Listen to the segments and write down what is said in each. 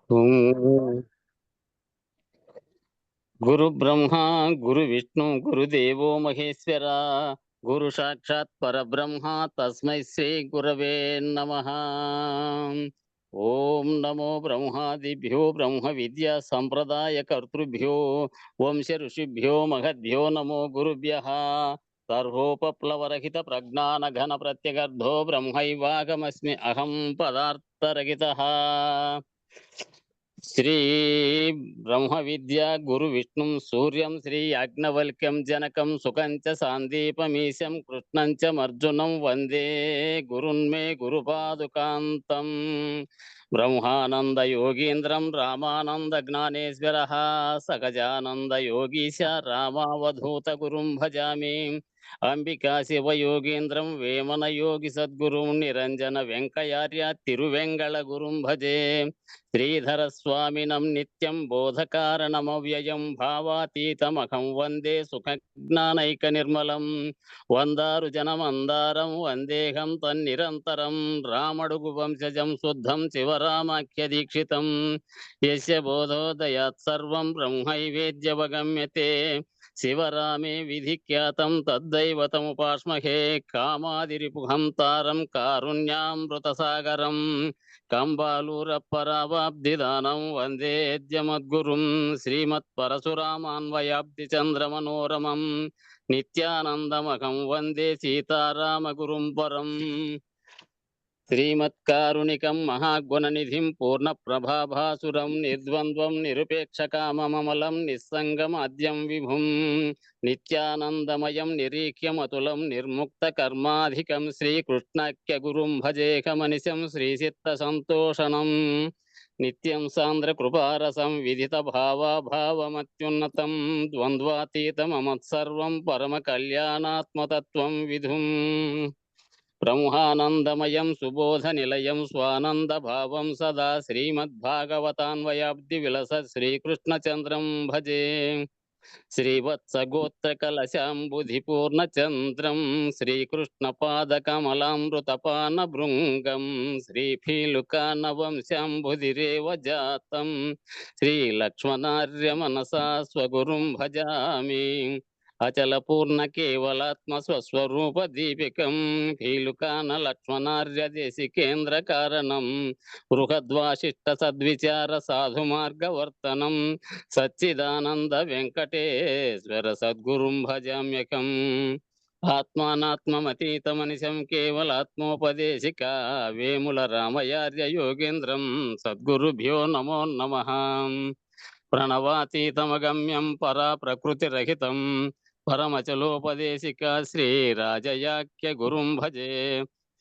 ఓం గురు బ్రహ్మ గురు విష్ణు గురుదేవో మహేశ్వర గురు సాక్షాత్ పరబ్రహ్మ తస్మై శ్రీ గురవే నమః. ఓం నమో బ్రహ్మాదిభ్యో బ్రహ్మ విద్యా సంప్రదాయ కర్తృభ్యో వంశ ఋషిభ్యో మహద్భ్యో నమో గురుభ్యః. సర్వోపప్లవరహిత ప్రజ్ఞాన ఘన ప్రత్యగర్ధో బ్రహ్మైవాగమస్మి అహం పదార్థరహితః. శ్రీ బ్రహ్మ విద్య గురు విష్ణు సూర్యం శ్రీ యాజ్ఞవల్క్యం జనకం సుఖం చ సాందీపమీశం కృష్ణం చ అర్జునం వందే గురున్మే గురుపాదుకాంతం. బ్రహ్మానంద యోగీంద్రం రామానంద జ్ఞానేశ్వర సగజానంద యోగీశ రామావధూత గురుం భజామి. అంబికా శివ యోగీంద్రం వేమన యోగి సద్గురుం నిరంజన వెంకయార్య తిరువెంగళ గురుం భజే. శ్రీధర స్వామినం నిత్యం బోధకారణమవ్యయం భావాతీతమహం వందే సుఖజ్ఞానైక నిర్మలం. వందారు జనమందారం వందేహం తన్నిరంతరం రామడుగు వంశజం శుద్ధం శివరామాఖ్య దీక్షితం. యస్య బోధోదయాత్ సర్వం బ్రహ్మైవేద్యవగమ్యతే. శివరామే విధిఖ్యాతం తద్దైవతముపాస్మహే. కామాదిరిపుహంతారం కారుణ్యామృతసాగరం కంబాలూరపరావాబ్ధిదానం వందేద్యమద్గురుం. శ్రీమత్పరశురామాన్వయాబ్ధి చంద్రమనోరమం నిత్యానందమహం వందే సీతారామగురుం పరం. శ్రీమత్కారుణికం మహాగుణనిధిం పూర్ణప్రభాభాసురం నిర్ద్వంద్వం నిరుపేక్షకామమలం నిస్సంగం అద్యం విభుం. నిత్యానందమయం నిరీక్ష్యమతులం నిర్ముక్తకర్మాధికం శ్రీకృష్ణాఖ్య గురుం భజేకమనిశం శ్రీచిత్త సంతోషణం. నిత్యం సాంద్రకృపారసం విదిత భావాభావమత్యున్నతం ద్వంద్వాతీతమమత్సర్వం పరమ కళ్యాణాత్మతత్వం విధుం. బ్రహ్మానందమయం సుబోధ నిలయం స్వానంద భావం సదా శ్రీమద్భాగవతాన్వయాబ్ది విలస శ్రీకృష్ణచంద్రం భజే. శ్రీవత్సగోత్రకలశాంబుధిపూర్ణచంద్రం శ్రీకృష్ణపాదకమలామృతపాన భృంగం శ్రీఫీలుకానవంశాంబుధిరేవ జాతం శ్రీలక్ష్మణార్య మనసా స్వగురుం భజామి. అచల పూర్ణ కేవలాత్మ స్వస్వరూప దీపికం ఫీలుకాన లక్ష్మణార్య దేశికేంద్ర కారణం బృహద్వాసిష్ట సద్విచార సాధు మార్గవర్తనం సచ్చిదానంద వెంకటేశ్వర సద్గురుం భజామ్యకం. ఆత్మానాత్మమతీతమనిశం కేవలాత్మోపదేశిక వేముల రామయార్య యోగేంద్రం సద్గురుభ్యో నమో నమః. ప్రణవాతీతమగమ్యం పరా ప్రకృతిరహితం పరమచలోపదేశిక శ్రీరాజయాఖ్య గురుం భజే.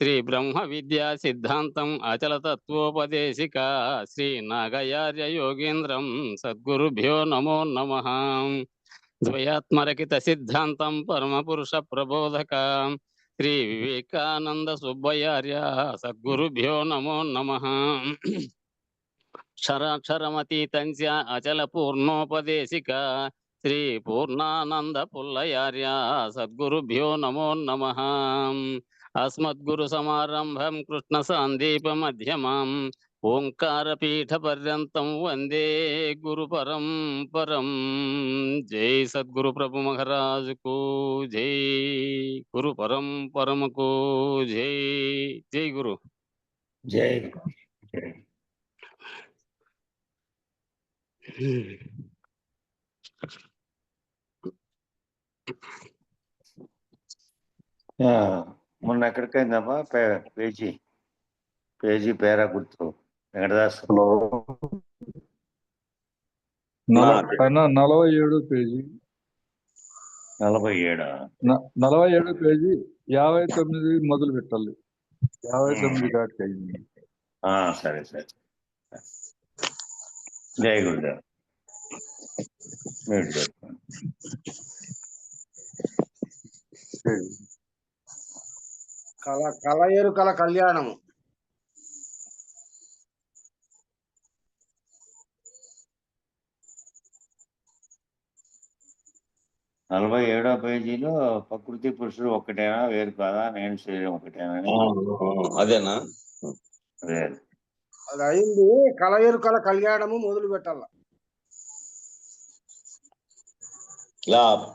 శ్రీ బ్రహ్మ విద్యా సిద్ధాంతం అచల తత్వోపదేశిక శ్రీ నాగయార్య యోగేంద్రం సద్గురుభ్యో నమో నమః. ద్వయాత్మరకిత సిద్ధాంతం పరమపురుష ప్రబోధక శ్రీ వివేకానంద సుబ్బయార్య సద్గురుభ్యో నమో నమః. క్షరాక్షరమతీతం చ అచల పూర్ణోపదేశిక శ్రీ పూర్ణానంద పుల్లయార్య సద్గురుభ్యో నమో నమః. అస్మద్గురు సమారంభం కృష్ణ సాందీప మధ్యమాం ఓంకారపీఠ పర్యంతం వందే గురు పరంపరం. జై సద్గురు ప్రభు మహారాజుకు జై. గురు పరంపరముకు జై. జై గురు. జై. మొన్న ఎక్కడికైందమ్మా పేజీ పేరా గుర్తు వెంకటదాస్. 47 పేజీ. 47 పేజీ 59 మొదలు పెట్టాలి. 59 దాటికి అయింది. సరే సరే. జై గురుదేవ్. కల కళ్యాణము. నలభై 47వ పేజీలో ప్రకృతి పురుషుడు ఒక్కటేనా వేరు కాదా నేను శరీరం ఒకటేనా అదేనా? అదే అది అయింది. కలయిరు కళ్యాణము మొదలు పెట్టాల.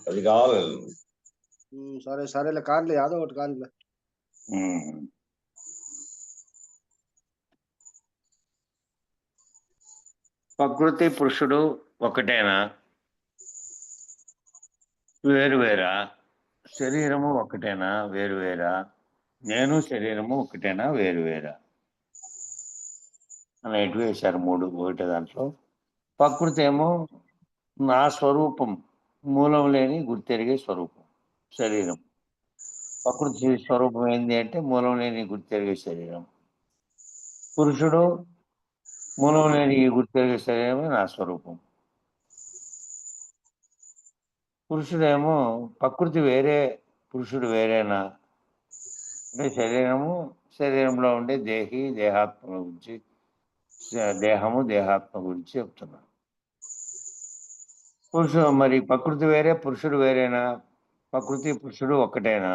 అది కావాలి. సరే సరేలే కానిలే యాదో ఒకటి కానిలే. ప్రకృతి పురుషుడు ఒకటేనా, వేరువేరా? శరీరము ఒకటేనా, వేరువేరా? నేను శరీరము ఒకటేనా, వేరువేరా అనేటివి వేశారు మూడు ఒకటే దాంట్లో. ప్రకృతి ఏమో నా స్వరూపం, మూలం లేని గుర్తెరిగే స్వరూపం శరీరం. ప్రకృతి స్వరూపం ఏంటి అంటే మూలం లేని గుర్తెరిగే శరీరం. పురుషుడు మూలం లేని గుర్తెరిగే శరీరమే నా స్వరూపం. పురుషుడేమో ప్రకృతి వేరే, పురుషుడు వేరేనా అంటే శరీరంలో ఉండే దేహాత్మ గురించి, దేహము దేహాత్మ గురించి చెప్తున్నాను. మరి ప్రకృతి వేరే పురుషుడు వేరేనా? ప్రకృతి పురుషుడు ఒక్కటేనా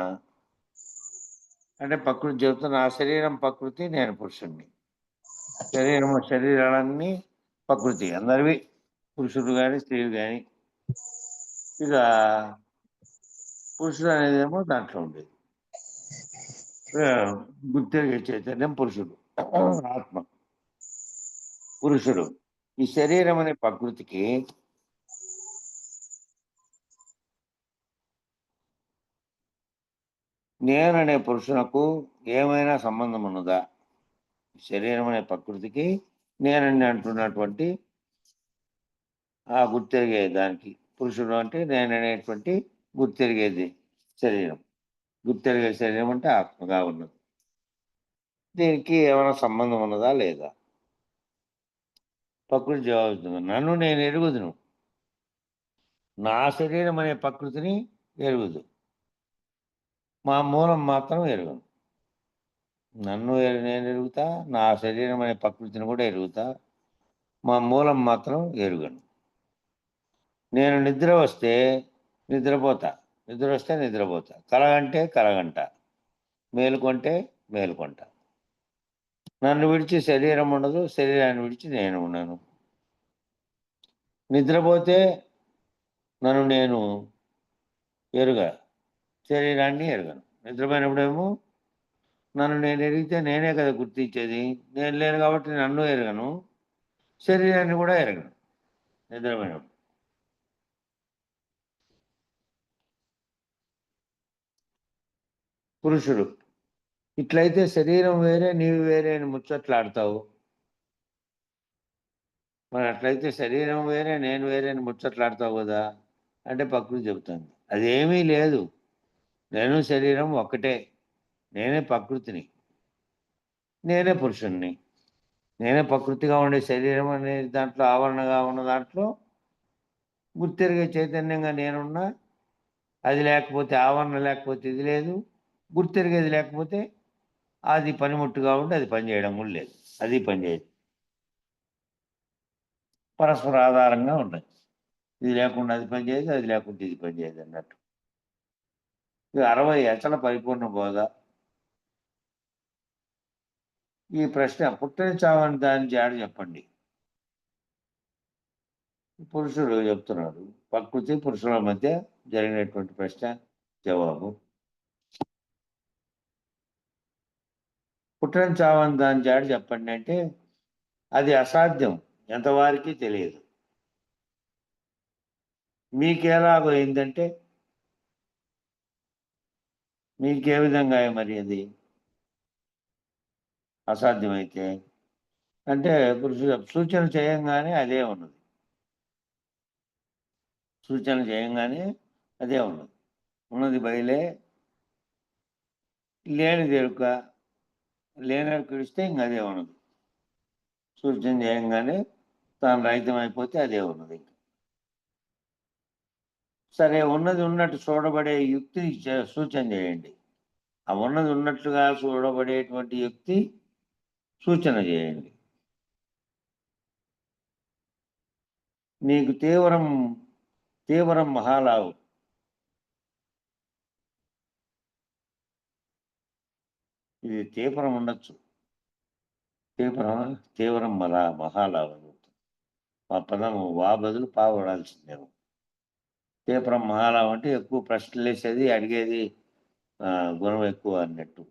అంటే ప్రకృతి చెబుతున్న నా శరీరం ప్రకృతి, నేను పురుషుడిని. శరీరాలన్నీ ప్రకృతి అందరివి, పురుషుడు కానీ స్త్రీలు కానీ. ఇక పురుషుడు అనేది ఏమో దాంట్లో ఉండేది గుర్తెరిగే చైతన్యం పురుషుడు, ఆత్మ పురుషుడు. ఈ శరీరం అనే ప్రకృతికి నేననే పురుషునకు ఏమైనా సంబంధం ఉన్నదా? శరీరం అనే ప్రకృతికి నేనని అంటున్నటువంటి ఆ గుర్తెరిగే దానికి పురుషుడు అంటే నేననేటువంటి గుర్తెరిగేది శరీరం. గుర్తెరిగే శరీరం అంటే ఆత్మగా ఉన్నది. దీనికి ఏమైనా సంబంధం ఉన్నదా లేదా? ప్రకృతి జవాబుతుంది, నన్ను నేను ఎరుగుదును, నా శరీరం అనే ప్రకృతిని ఎరుగుదు, మా మూలం మాత్రం ఎరుగను. నన్ను నేను ఎరుగుతా, నా శరీరం అనే ప్రకృతిని కూడా ఎరుగుతా, మా మూలం మాత్రం ఎరుగను. నేను నిద్ర వస్తే నిద్రపోతా, కలగంటే కలగంట, మేలుకొంటే మేలుకొంట. నన్ను విడిచి శరీరం ఉండదు, శరీరాన్ని విడిచి నేను ఉన్నాను. నిద్రపోతే నన్ను నేను ఎరుగా, శరీరాన్ని ఎరగను. నిద్రపోయినప్పుడేమో నన్ను నేను ఎరిగితే నేనే కదా గుర్తించేది, నేను లేను కాబట్టి నన్ను ఎరగను, శరీరాన్ని కూడా ఎరగను నిద్రపోయినప్పుడు. పురుషుడు ఇట్లయితే శరీరం వేరే నీవు వేరే అని ముచ్చట్లాడతావు. మరి అట్లయితే శరీరం వేరే నేను వేరే అని ముచ్చట్లాడతావు కదా అంటే ప్రకృతి చెబుతుంది అదేమీ లేదు, నేను శరీరం ఒక్కటే, నేనే ప్రకృతిని, నేనే పురుషుణ్ణి. నేనే ప్రకృతిగా ఉండే శరీరం అనే దాంట్లో ఆవరణగా ఉన్న దాంట్లో గుర్తెరిగే చైతన్యంగా నేనున్నా. అది లేకపోతే ఆవరణ లేకపోతే ఇది లేదు, గుర్తెరిగేది లేకపోతే అది పనిముట్టుగా ఉండి అది పనిచేయడం కూడా లేదు, అది పనిచేయదు. పరస్పర ఆధారంగా ఉన్నాయి. ఇది లేకుండా అది పనిచేయదు, అది లేకుండా ఇది పనిచేయదు అన్నట్టు. ఇది 60 అచల పరిపూర్ణ బోధ. ఈ ప్రశ్న పుట్టని చావని దాని జాడ చెప్పండి. పురుషుడు చెప్తున్నాడు, ప్రకృతి పురుషుల మధ్య జరిగినటువంటి ప్రశ్న జవాబు. పుట్టని చావని దాని జాడ చెప్పండి అంటే అది అసాధ్యం, ఎంతవారికి తెలియదు. మీకెలాగో ఏంటంటే మీకే విధంగా మరి అది అసాధ్యమైతే అంటే పురుషుడు సూచన చేయంగానే అదే ఉన్నది, సూచన చేయంగానే అదే ఉన్నది. ఉన్నది బయలే, లేనిది ఎరుక, లేనెరుక ఇస్తే ఇంక అదే ఉన్నది. సూచన చేయంగానే తాను రహితమైపోతే అదే ఉన్నది. ఇంకా సరే, ఉన్నది ఉన్నట్టు చూడబడే యుక్తిని సూచన చేయండి. ఆ ఉన్నది ఉన్నట్లుగా చూడబడేటువంటి యుక్తి సూచన చేయండి. నీకు తీవ్రం మహాలావు, ఇది తీవ్రం ఉండొచ్చు, తీవ్రం మహాలాభం. ఆ పదము వా బదులు పా వాడాల్సిందేమో. తీవ్రం మహాలాభం అంటే ఎక్కువ ప్రశ్నలు వేసేది, అడిగేది గుణం ఎక్కువ అన్నట్టు.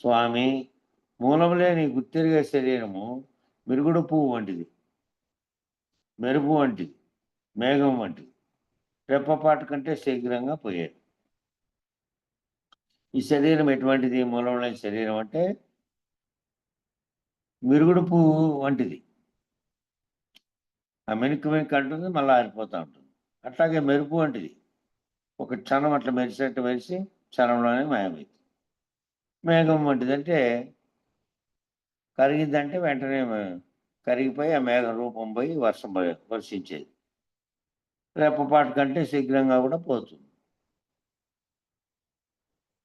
స్వామి, మూలం లేని గుర్తెరిగే శరీరము మిరుగుడు పువ్వు వంటిది, మెరుపు వంటిది, మేఘం వంటిది, రెప్పపాటు కంటే శీఘ్రంగా పోయేది. ఈ శరీరం ఎటువంటిది? మూలం లేని శరీరం అంటే మిరుగుడు పువ్వు వంటిది. ఆ మెనుక్కు మెనుక్కు అంటుంది, మళ్ళీ ఆరిపోతూ ఉంటుంది. అట్లాగే మెరుపు వంటిది, ఒక క్షణం అట్లా మెరిసినట్టు మెరిసి క్షణంలోనే మాయమైంది. మేఘం వంటిదంటే కరిగిద్దంటే వెంటనే కరిగిపోయి ఆ మేఘం రూపం పోయి వర్షించేది. రెప్పపాటు కంటే శీఘ్రంగా కూడా పోతుంది.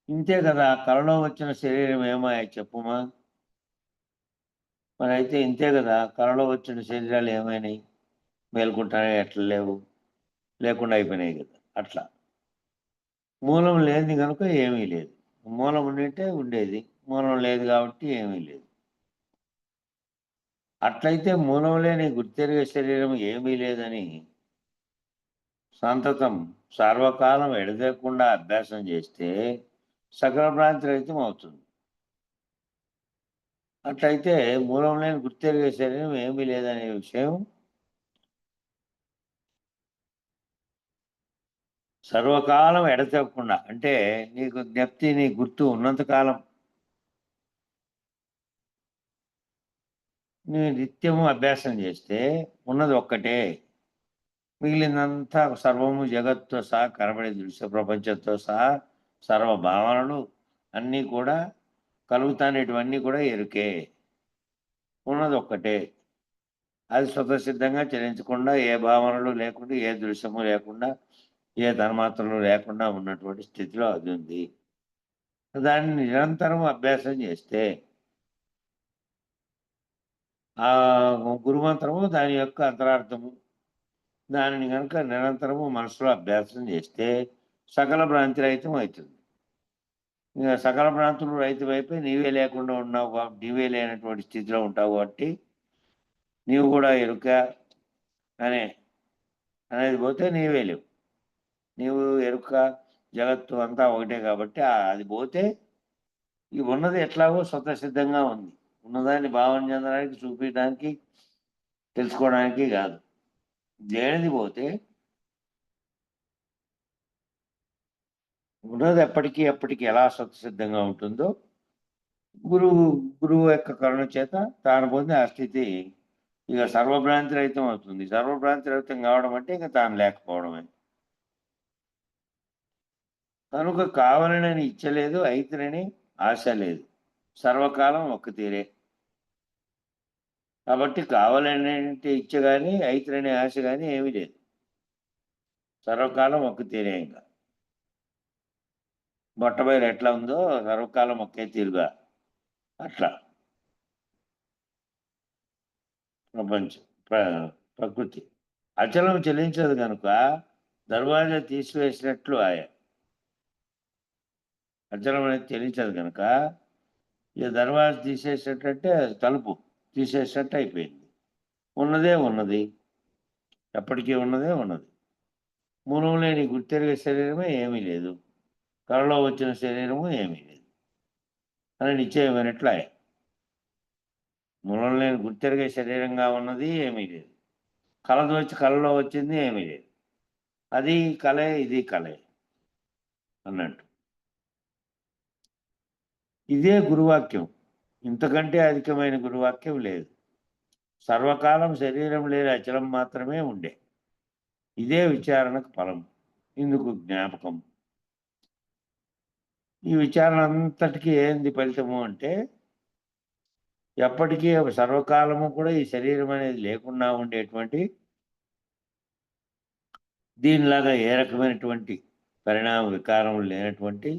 ఇంతే కదా, కలలో వచ్చిన శరీరం ఏమాయ చెప్పుమా? మరి అయితే ఇంతే కదా, కలలో వచ్చిన శరీరాలు ఏమైనాయి? మేల్కుంటానే ఎట్లా లేవు, లేకుండా అయిపోయినాయి కదా. అట్లా మూలం లేనిది కనుక ఏమీ లేదు. మూలం ఉండింటే ఉండేది, మూలం లేదు కాబట్టి ఏమీ లేదు. అట్లయితే మూలం లేని గుర్తెరిగే శరీరం ఏమీ లేదని సంతతం సర్వకాలం ఎడతెగకుండా అభ్యాసం చేస్తే సకల భ్రాంతి రహితం అవుతుంది. అట్లయితే మూలం లేని గుర్తెరిగే శరీరం ఏమీ లేదనే విషయం సర్వకాలం ఎడతెగకుండా, అంటే నీకు జ్ఞప్తి, నీ గుర్తు ఉన్నంతకాలం నీ నిత్యము అభ్యాసం చేస్తే ఉన్నది ఒక్కటే, మిగిలినంతా సర్వము జగత్తుతో సహా కనబడే దృశ్య ప్రపంచంతో సహా సర్వ భావనలు అన్నీ కూడా కలుగుతానేటివన్నీ కూడా ఎరుకే, ఉన్నది ఒక్కటే. అది స్వతసిద్ధంగా చలించకుండా, ఏ భావనలు లేకుండా, ఏ దృశ్యము లేకుండా, ఏ తన్మాత్రలు లేకుండా ఉన్నటువంటి స్థితిలో అది ఉంది. దాన్ని నిరంతరం అభ్యాసం చేస్తే ఆ గురుమంత్రము, దాని యొక్క అంతరార్థము, దానిని కనుక నిరంతరము మనసులో అభ్యాసం చేస్తే సకల భ్రాంతి రహితం అవుతుంది. ఇంకా సకల భ్రాంతులు రహితం అయిపోయి నీవే లేకుండా ఉన్నావు కాబట్టి, నీవే లేనటువంటి స్థితిలో ఉంటావు కాబట్టి నీవు కూడా ఎరుక అనేది పోతే నీవే లేవు. నీవు ఎరుక జగత్తు అంతా ఒకటే కాబట్టి అది పోతే ఈ ఉన్నది ఎట్లాగో స్వతసిద్ధంగా ఉంది. ఉన్నదాన్ని భావన చెందడానికి, చూపించడానికి, తెలుసుకోవడానికి కాదు. లేనిది పోతే ఉన్నది ఎప్పటికీ ఎలా స్వతసిద్ధంగా ఉంటుందో గురువు యొక్క కరుణ చేత తాను పొంది ఆ స్థితి ఇక సర్వభ్రాంతి రహితం అవుతుంది. సర్వభ్రాంతి రహితం కావడం అంటే ఇక తాను లేకపోవడమే. కనుక కావాలని ఇచ్చలేదు, అయితేనని ఆశ లేదు, సర్వకాలం ఒక్క తీరే. కాబట్టి కావాలని ఇచ్చ కానీ, అయితేనని ఆశ కానీ ఏమీ లేదు, సర్వకాలం ఒక్క తీరే. ఇంకా బొట్టబయలు ఎట్లా ఉందో సర్వకాలం ఒకే తీరుగా అట్లా ప్రపంచం, ప్రకృతి అచలం చెల్లించదు కనుక దర్వాజా తీసివేసినట్లు అచలం అనేది చెల్లించదు కనుక ఇక దర్వాజా తీసేసేటంటే తలుపు తీసేసినట్టు అయిపోయింది. ఉన్నదే ఉన్నది, ఎప్పటికీ ఉన్నదే ఉన్నది. మూలం లేని గుర్తెరిగే శరీరమే ఏమీ లేదు, కళలో వచ్చిన శరీరము ఏమీ లేదు అని నిశ్చయమైనట్లా. మూలం లేని గుర్తెరిగే శరీరంగా ఉన్నది ఏమీ లేదు, కళలో వచ్చింది ఏమీ లేదు. అది కళే, ఇది కళే అన్నట్టు. ఇదే గురువాక్యం, ఇంతకంటే అధికమైన గురువాక్యం లేదు. సర్వకాలం శరీరం లేని అచలం మాత్రమే ఉండే. ఇదే విచారణకు ఫలం, ఇందుకు జ్ఞాపకం. ఈ విచారణ అంతటికీ ఏంది ఫలితము అంటే ఎప్పటికీ సర్వకాలము కూడా ఈ శరీరం అనేది లేకుండా ఉండేటువంటి, దీనిలాగా ఏ రకమైనటువంటి పరిణామ వికారం లేనటువంటి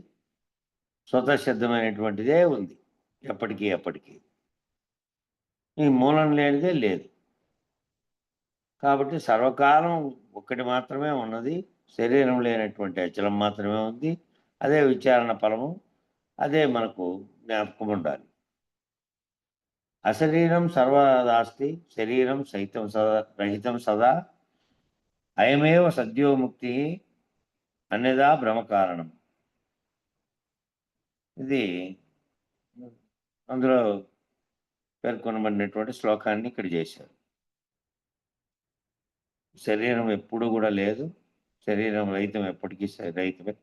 స్వతసిద్ధమైనటువంటిదే ఉంది ఎప్పటికీ. ఈ మూలం లేనిదే లేదు. కాబట్టి సర్వకాలం ఒక్కటి మాత్రమే ఉన్నది, శరీరం లేనటువంటి అచలం మాత్రమే ఉంది. అదే విచారణ ఫలము. అదే మనకు జ్ఞాపకం ఉండాలి. అశరీరం సర్వదాస్తి శరీరం సైతం సదా రహితం సదా అయమేవ సద్యోముక్తి అన్యదా భ్రమ కారణం. ఇది అందులో పేర్కొనబడినటువంటి శ్లోకాన్ని ఇక్కడ చేశారు. శరీరం ఎప్పుడు కూడా లేదు, శరీరం రహితం ఎప్పటికీ రహితమే.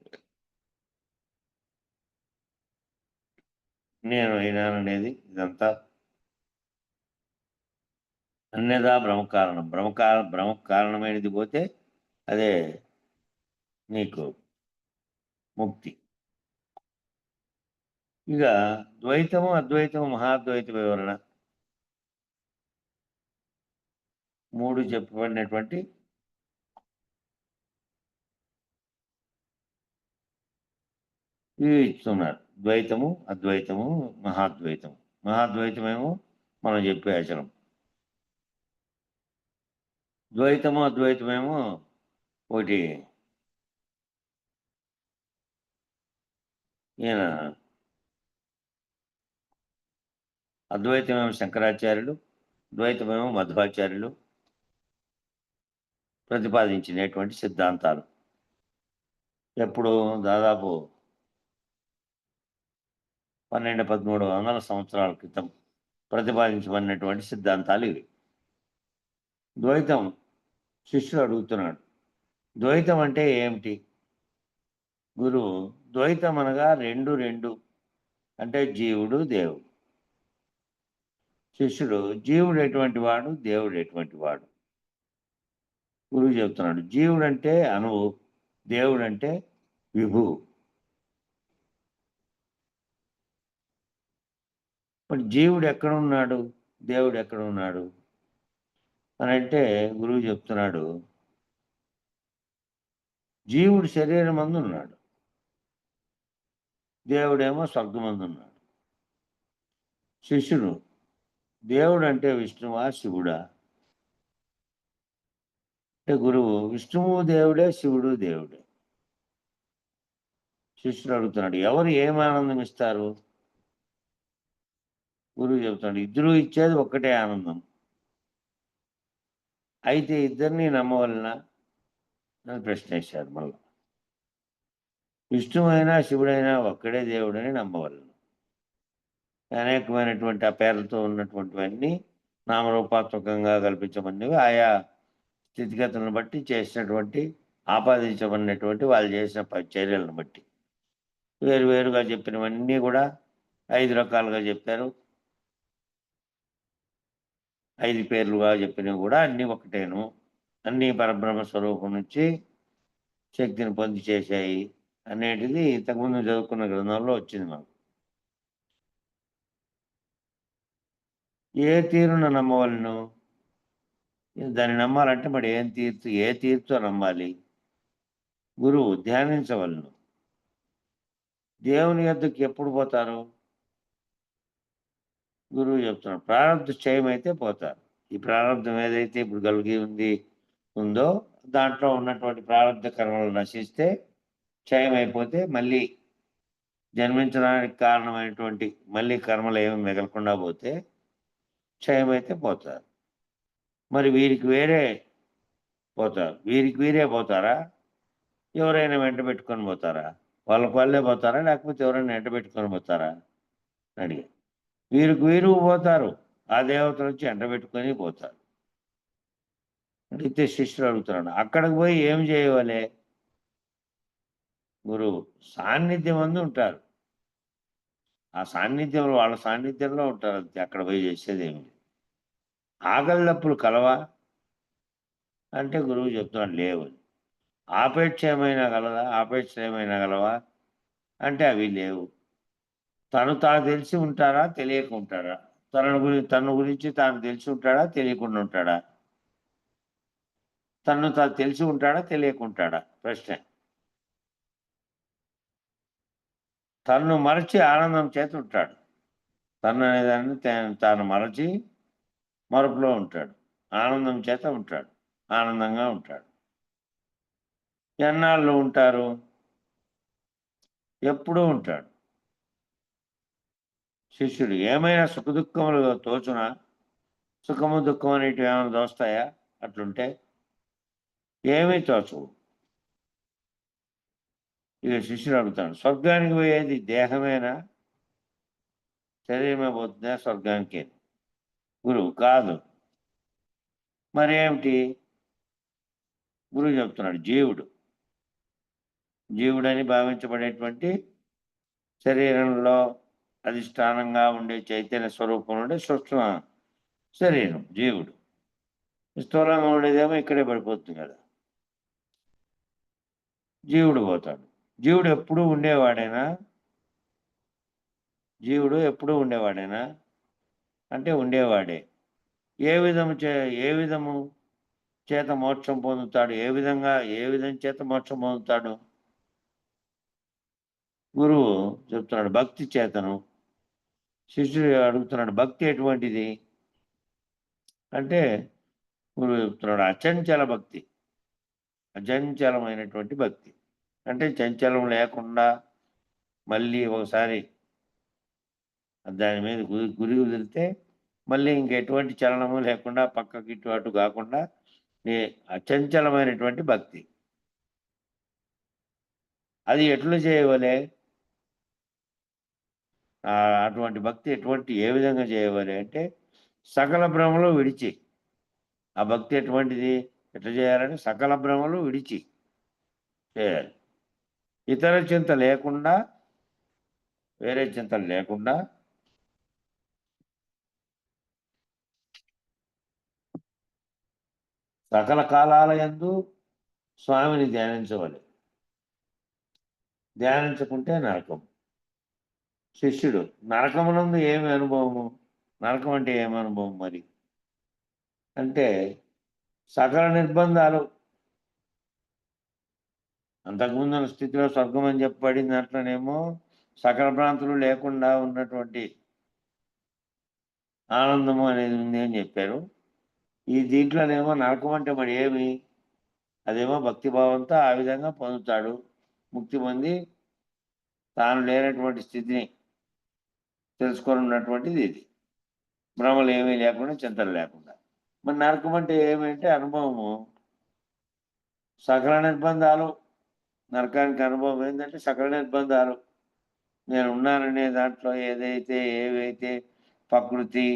నేను అయినాననేది ఇదంతా అన్యదా భ్రమ కారణం. భ్రమ కారణమైనది పోతే అదే నీకు ముక్తి. ఇక ద్వైతము అద్వైతము మహాద్వైత వివరణ 3 చెప్పబడినటువంటి ఇవి ఇస్తున్నారు. ద్వైతము అద్వైతము మహాద్వైతము. మహాద్వైతమేమో మనం చెప్పే అచలం, ద్వైతము అద్వైతమేమో ఒకటి ఈయన అద్వైతమేమో శంకరాచార్యులు, ద్వైతమేమో మధ్వాచార్యులు ప్రతిపాదించినటువంటి సిద్ధాంతాలు. ఎప్పుడు దాదాపు 1200-1300 సంవత్సరాల క్రితం ప్రతిపాదించబడినటువంటి సిద్ధాంతాలు ఇవి. ద్వైతం శిష్యుడు అడుగుతున్నాడు, ద్వైతం అంటే ఏమిటి గురువు? ద్వైతం అనగా రెండు అంటే జీవుడు దేవుడు. శిష్యుడు, జీవుడు ఎటువంటి వాడు, దేవుడు ఎటువంటి వాడు? గురువు చెప్తున్నాడు, జీవుడు అంటే అణువు, దేవుడు అంటే విభువు. మరి జీవుడు ఎక్కడున్నాడు, దేవుడు ఎక్కడున్నాడు అని అంటే గురువు చెప్తున్నాడు, జీవుడు శరీరం మందు ఉన్నాడు, దేవుడేమో స్వర్గమందు ఉన్నాడు. శిష్యుడు, దేవుడు అంటే విష్ణువా శివుడా అంటే గురువు, విష్ణువు దేవుడే, శివుడు దేవుడే. శిష్యుడు అడుగుతున్నాడు, ఎవరు ఏం ఆనందం ఇస్తారు? గురువు చెబుతున్నాడు, ఇద్దరూ ఇచ్చేది ఒక్కటే ఆనందం. అయితే ఇద్దరిని నమ్మవలన అని ప్రశ్న వేశారు. మళ్ళా విష్ణువైనా శివుడైనా ఒక్కడే దేవుడని నమ్మవలను. అనేకమైనటువంటి ఆ పేర్లతో ఉన్నటువంటివన్నీ నామరూపాత్మకంగా కల్పించమన్నవి ఆయా స్థితిగతులను బట్టి చేసినటువంటి ఆపాదించబడినటువంటి వాళ్ళు చేసిన చర్యలను బట్టి వేరుగా చెప్పినవన్నీ కూడా 5 రకాలుగా చెప్పారు. 5 పేర్లుగా చెప్పినవి కూడా అన్నీ ఒకటేను, అన్నీ పరబ్రహ్మ స్వరూపం నుంచి శక్తిని పొంది చేశాయి అనేటిది ఇంతకుముందు చదువుకున్న గ్రంథంలో వచ్చింది. మనకు ఏ తీరున నమ్మవలను? దాన్ని నమ్మాలంటే మరి ఏ తీరుతో నమ్మాలి? గురువు, ధ్యానించవలను. దేవుని యొద్దకు ఎప్పుడు పోతారు? గురువు చెప్తున్నాడు, ప్రారంభ క్షయం అయితే పోతారు. ఈ ప్రారంభం ఏదైతే ఇప్పుడు కలిగి ఉందో దాంట్లో ఉన్నటువంటి ప్రారంభ కర్మలు నశిస్తే, క్షయం అయిపోతే మళ్ళీ జన్మించడానికి కారణమైనటువంటి మళ్ళీ కర్మలు ఏమి మిగలకుండా పోతే క్షయం అయితే పోతారు. మరి వీరికి వేరే పోతారు. వీరికి వీరే పోతారా, ఎవరైనా వెంట పెట్టుకొని పోతారా? వాళ్ళకు వాళ్ళే పోతారా, లేకపోతే ఎవరైనా వెంట పెట్టుకొని పోతారా అడిగారు. వీరికి వీరు పోతారు, ఆ దేవతల నుంచి ఎంట పెట్టుకొని పోతారు. అడిగితే శిష్యుడు అడుగుతున్నాడు, అక్కడికి పోయి ఏం చేయవాలి? గురువు, సాన్నిధ్యం అందు ఉంటారు. ఆ సాన్నిధ్యంలో వాళ్ళ సాన్నిధ్యంలో ఉంటారు అంతే. అక్కడ పోయి చేసేది ఏమి లేదు. ఆకలిదప్పులు కలవా అంటే గురువు చెప్తున్నాడు, లేవు. ఆపేక్ష ఏమైనా కలదా? ఆపేక్ష ఏమైనా కలవా అంటే అవి లేవు. తాను తెలిసి ఉంటారా, తెలియక ఉంటారా? తన గురించి తాను తెలిసి ఉంటాడా, తెలియకుండా ఉంటాడా? తాను తెలిసి ఉంటాడా, తెలియకుంటాడా? ప్రశ్న. తన్ను మరచి ఆనందం చేత ఉంటాడు. తను అనేదాన్ని తాను మరచి మరుపులో ఉంటాడు, ఆనందం చేత ఉంటాడు, ఆనందంగా ఉంటాడు. ఎన్నాళ్ళు ఉంటారు? ఎప్పుడూ ఉంటాడు. శిష్యుడు ఏమైనా సుఖదుఖములు తోచున, సుఖము దుఃఖం అనేటివి ఏమైనా దోస్తాయా? అట్లుంటే ఏమీ తోచవు. ఇక శిష్యుడు అడుగుతాడు, స్వర్గానికి పోయేది దేహమేనా, శరీరమే పోతుందా స్వర్గానికి? గురువు కాదు. మరేమిటి? గురువు చెప్తున్నాడు, జీవుడు. జీవుడని భావించబడేటువంటి శరీరంలో అధిష్టానంగా ఉండే చైతన్య స్వరూపం ఉండే సూక్ష్మ శరీరం జీవుడు. స్థూలంగా ఉండేదేమో ఇక్కడే పడిపోతుంది కదా. జీవుడు పోతాడు. జీవుడు ఎప్పుడూ ఉండేవాడేనా? జీవుడు ఎప్పుడూ ఉండేవాడేనా అంటే ఉండేవాడే. ఏ విధము చేత మోక్షం పొందుతాడు? ఏ విధం చేత మోక్షం పొందుతాడు? గురువు చెప్తున్నాడు, భక్తి చేతను. శిష్యుడు అడుగుతున్నాడు, భక్తి ఎటువంటిది అంటే గురువు చెప్తున్నాడు, అచంచల భక్తి. అచంచలమైనటువంటి భక్తి అంటే చంచలం లేకుండా మళ్ళీ ఒకసారి దాని మీద గురి కుదిరితే మళ్ళీ ఇంకెటువంటి చలనము లేకుండా పక్కకి ఇటు అటు కాకుండా అచంచలమైనటువంటి భక్తి. అది ఎట్లు చేయవలే? అటువంటి భక్తి ఏ విధంగా చేయవాలి అంటే సకల భ్రమలు విడిచి. ఆ భక్తి ఎటువంటిది? ఎట్లా చేయాలంటే సకల భ్రమలు విడిచి చేయాలి. ఇతర చింత లేకుండా, వేరే చింతలు లేకుండా సకల కాలాల యందు స్వామిని ధ్యానించవాలి. ధ్యానించకుంటే నరకం. శిష్యుడు, నరకమునందు ఏమి అనుభవము? నరకం అంటే ఏమి అనుభవం మరి అంటే సకల నిర్బంధాలు. అంతకుముందు స్థితిలో స్వర్గం అని చెప్పబడింది, దాంట్లోనేమో సకల భ్రాంతులు లేకుండా ఉన్నటువంటి ఆనందము అనేది ఉంది అని చెప్పారు. ఈ దీంట్లోనేమో నరకం అంటే మరి ఏమి? అదేమో భక్తిభావంతో ఆ విధంగా పొందుతాడు. ముక్తి పొంది తాను లేనటువంటి స్థితిని తెలుసుకొని ఉన్నటువంటిది ఇది. భ్రమలు ఏమీ లేకుండా, చింతలు లేకుండా. మరి నరకం అంటే ఏమంటే అనుభవము. సకల నిర్బంధాలు. నరకానికి అనుభవం ఏంటంటే సకల నిర్బంధాలు. నేను ఉన్నాననే దాంట్లో ఏవైతే ప్రకృతి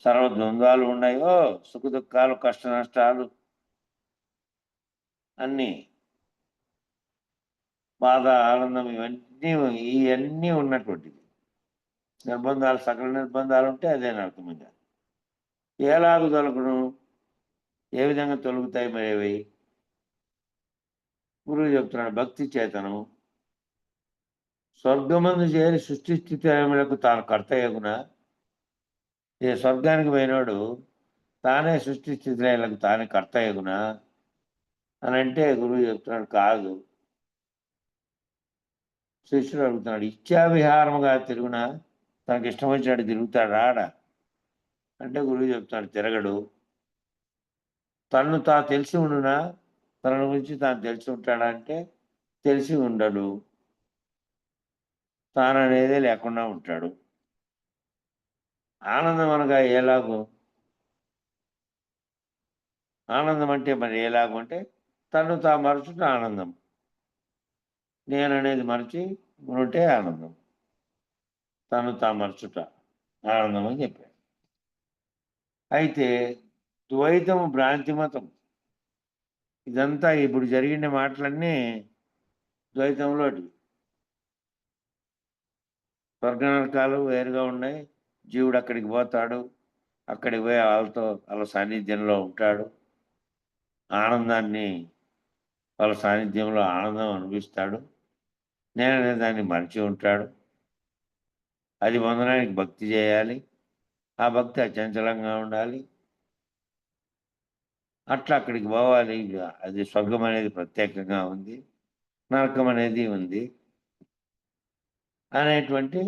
సర్వద్వంద్వాలు ఉన్నాయో, సుఖ దుఃఖాలు, కష్ట నష్టాలు, అన్నీ, బాధ, ఆనందం, ఇవన్నీ ఉన్నటువంటిది. నిర్బంధాలు, సకల నిర్బంధాలు ఉంటే అదే నరకం. ఎలాగ తొలగను? ఏ విధంగా తొలుగుతాయి మరి అవి? గురువు చెప్తున్నాడు, భక్తి చేతను. స్వర్గమందు చేరి సృష్టి స్థితిలకు తాను కర్తయ్యగున. ఏ స్వర్గానికి పోయినాడు తానే సృష్టి స్థితిలకు తానే కర్తయ్యగున అని అంటే గురువు చెప్తున్నాడు, కాదు. శిష్యుడు అడుగుతున్నాడు, ఇచ్చావిహారముగా తిరుగున, తనకి ఇష్టం వచ్చినట్టు తిరుగుతాడు ఆడ అంటే గురువు చెప్తున్నాడు, తిరగడు. తను తెలిసి ఉండునా? తన గురించి తాను తెలిసి ఉంటాడా అంటే తెలిసి ఉండడు. తాను అనేదే లేకుండా ఉంటాడు. ఆనందం అనగా ఎలాగో? ఆనందం అంటే మరి ఎలాగో అంటే తను మరచుట ఆనందం. నేననేది మరచి ఉంటే ఆనందం. తను మరచుట ఆనందం అని చెప్పాడు. అయితే ద్వైతము భ్రాంతి మతం. ఇదంతా ఇప్పుడు జరిగిన మాటలన్నీ ద్వైతంలో. స్వర్గ నరకాలు వేరుగా ఉన్నాయి. జీవుడు అక్కడికి పోతాడు, అక్కడికి పోయి వాళ్ళ సాన్నిధ్యంలో ఉంటాడు. ఆనందాన్ని, వాళ్ళ సాన్నిధ్యంలో ఆనందం అనిపిస్తాడు. నేననే దాన్ని మరిచి ఉంటాడు. అది పొందడానికి భక్తి చేయాలి. ఆ భక్తి అచంచలంగా ఉండాలి. అట్లా అక్కడికి పోవాలి. అది స్వర్గం అనేది ప్రత్యేకంగా ఉంది, నరకం అనేది ఉంది అనేటువంటి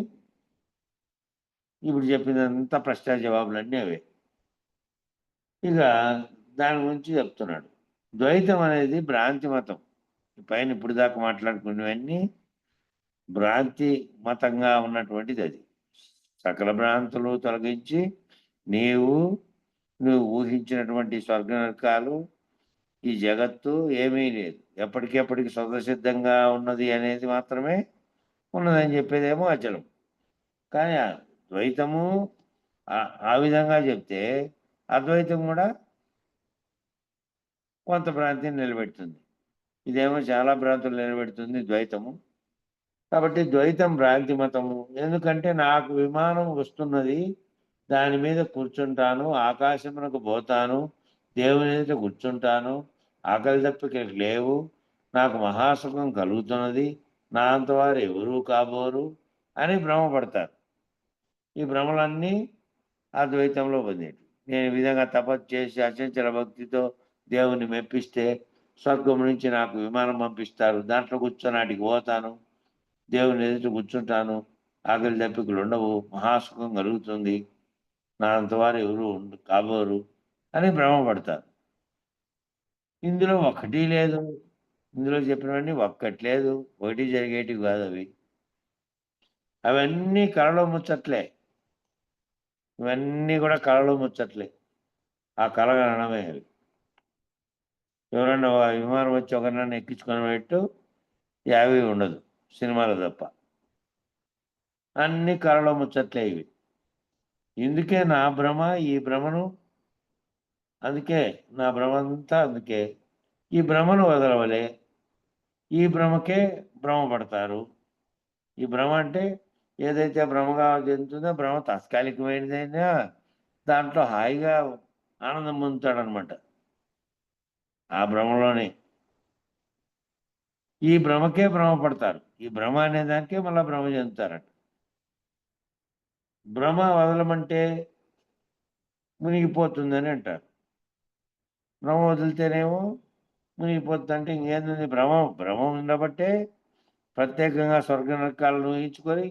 ఇప్పుడు చెప్పినంత ప్రశ్న జవాబులన్నీ అవే. ఇక దాని గురించి చెప్తున్నాడు, ద్వైతం అనేది భ్రాంతి మతం. పైన ఇప్పుడు దాకా మాట్లాడుకునేవన్నీ భ్రాంతి మతంగా ఉన్నటువంటిది. అది సకల భ్రాంతులు తొలగించి నీవు నువ్వు ఊహించినటువంటి స్వర్గ నరకాలు ఈ జగత్తు ఏమీ లేదు, ఎప్పటికెప్పటికి స్వతసిద్ధంగా ఉన్నది అనేది మాత్రమే ఉన్నదని చెప్పేదేమో అచలం. కానీ ఆ ద్వైతము ఆ విధంగా చెప్తే అద్వైతం కూడా కొంత భ్రాంతిని నిలబెడుతుంది. ఇదేమో చాలా భ్రాంతులు నిలబెడుతుంది ద్వైతము. కాబట్టి ద్వైతం భ్రాంతి మతము. ఎందుకంటే నాకు విమానం వస్తున్నది, దాని మీద కూర్చుంటాను, ఆకాశమునకు పోతాను, దేవుని మీద కూర్చుంటాను, ఆకలి దప్పికలు లేవు, నాకు మహాసుఖం కలుగుతున్నది, నా అంతవారు ఎవరూ కాబోరు అని భ్రమపడతారు. ఈ భ్రమలన్నీ అద్వైతంలో పొందేటి. నేను ఈ విధంగా తపస్సు చేసి అచంచల భక్తితో దేవుని మెప్పిస్తే స్వర్గం నుంచి నాకు విమానం పంపిస్తారు, దాంట్లో కూర్చొని పోతాను, దేవుని ఎదుట కూర్చుంటాను, ఆకలి దప్పికలు ఉండవు, మహాసుఖం కలుగుతుంది, నా అంతవారు ఎవరు కాబోరు అని భ్రమపడతారు. ఇందులో ఒక్కటి లేదు, ఇందులో చెప్పినవన్నీ ఒక్కటి లేదు, ఒకటి జరిగేటివి కాదు అవి. అవన్నీ కళలో ముచ్చట్లే, ఇవన్నీ కూడా కళలో ముచ్చట్లే, ఆ కళ గణమే అవి. ఎవరన్నా విమానం వచ్చి ఒకరినన్నా ఎక్కించుకొని పెట్టు, యావి ఉండదు సినిమాలో తప్ప, అన్ని కళలో ముచ్చట్లే ఇవి. ఇందుకే నా భ్రమ, ఈ భ్రమను, అందుకే నా భ్రమ అంతా అందుకే ఈ భ్రమను వదలవలే, ఈ భ్రమకే భ్రమపడతారు. ఈ భ్రమ అంటే ఏదైతే భ్రమగా చెందుతుందో భ్రమ తాత్కాలికమైనదైనా దాంట్లో హాయిగా ఆనందం పొందుతాడనమాట. ఆ భ్రమలోనే ఈ భ్రమకే భ్రమపడతారు. ఈ భ్రమ అనే దానికే మళ్ళీ భ్రమ చెందుతారట. భ్రమ వదలమంటే మునిగిపోతుందని అంటారు. భ్రమ వదిలితేనేమో మునిగిపోతుందంటే ఇంకేంది, భ్రమ ఉండబట్టే ప్రత్యేకంగా స్వర్గ నరకాలను ఊహించుకొని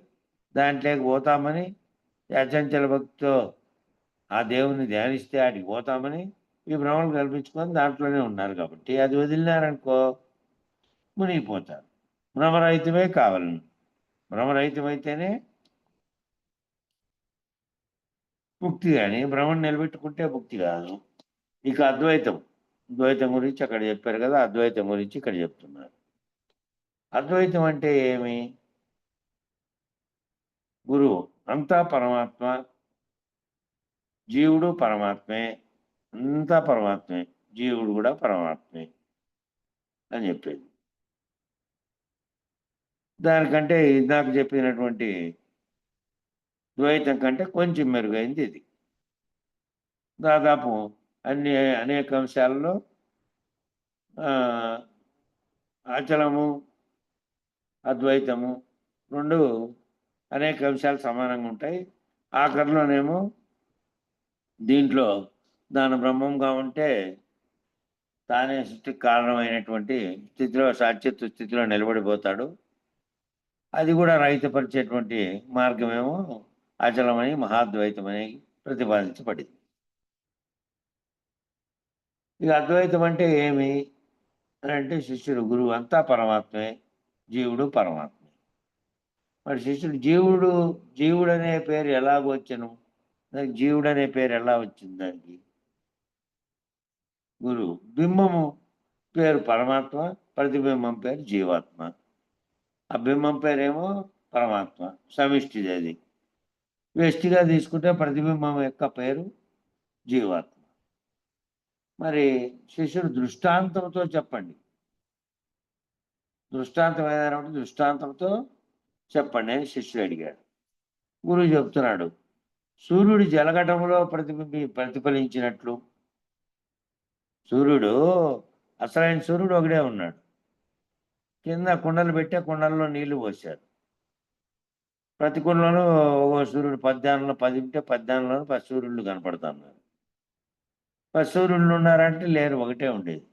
దాంట్లోకి పోతామని, అచంచల భక్తితో ఆ దేవుని ధ్యానిస్తే ఆడికి పోతామని ఈ భ్రమలు కల్పించుకొని దాంట్లోనే ఉన్నారు. కాబట్టి అది వదిలినారనుకో మునిగిపోతారు. భ్రమరహితమే కావాలను, భ్రమరహితమైతేనే ముక్తి, కానీ భ్రమను నిలబెట్టుకుంటే ముక్తి కాదు. ఇక అద్వైతం, ద్వైతం గురించి అక్కడ చెప్పారు కదా, అద్వైతం గురించి ఇక్కడ చెప్తున్నారు. అద్వైతం అంటే ఏమి? గురువు అంతా పరమాత్మ, జీవుడు పరమాత్మే, అంతా పరమాత్మే, జీవుడు కూడా పరమాత్మే అని చెప్పేది. దానికంటే ఇందాక చెప్పినటువంటి ద్వైతం కంటే కొంచెం మెరుగైంది ఇది. దాదాపు అనేక అంశాలలో అచలము అద్వైతము రెండు అనేక అంశాలు సమానంగా ఉంటాయి. ఆఖరిలోనేమో దీంట్లో దాని బ్రహ్మంగా ఉంటే తానే సృష్టికి కారణమైనటువంటి స్థితిలో, సాక్షిత్వ స్థితిలో నిలబడిపోతాడు. అది కూడా రహితపరిచేటువంటి మార్గమేమో అచలమని, మహాద్వైతమని ప్రతిపాదించబడింది. ఇక అద్వైతం అంటే ఏమి అని అంటే, శిష్యుడు గురువు అంతా పరమాత్మే, జీవుడు పరమాత్మే. మరి శిష్యుడు జీవుడు అనే పేరు ఎలాగ వచ్చను? దానికి జీవుడు అనే పేరు ఎలా వచ్చింది? దానికి గురువు. బింబము పేరు పరమాత్మ, ప్రతిబింబం పేరు జీవాత్మ. ఆ బింబం పేరేమో పరమాత్మ, సమిష్టిది. అది వ్యష్టిగా తీసుకుంటే ప్రతిబింబం యొక్క పేరు జీవాత్మ. మరి శిష్యుడు దృష్టాంతంతో చెప్పండి, దృష్టాంతం ఏదైనా ఉంటే దృష్టాంతంతో చెప్పండి అని శిష్యుడు అడిగాడు. గురువు చెప్తున్నాడు, సూర్యుడు జలఘటంలో ప్రతిఫలించినట్లు. సూర్యుడు, అసలైన సూర్యుడు ఒకడే ఉన్నాడు. కింద కుండలు పెట్టే కుండల్లో నీళ్లు పోశారు. ప్రతి కుండలోనూ ఒక సూర్యుడు 10 ఉంటే 10 10 సూర్యుళ్ళు కనపడుతున్నారు. 10 సూర్యుళ్ళు ఉన్నారంటే లేరు, ఒకటే ఉండేది.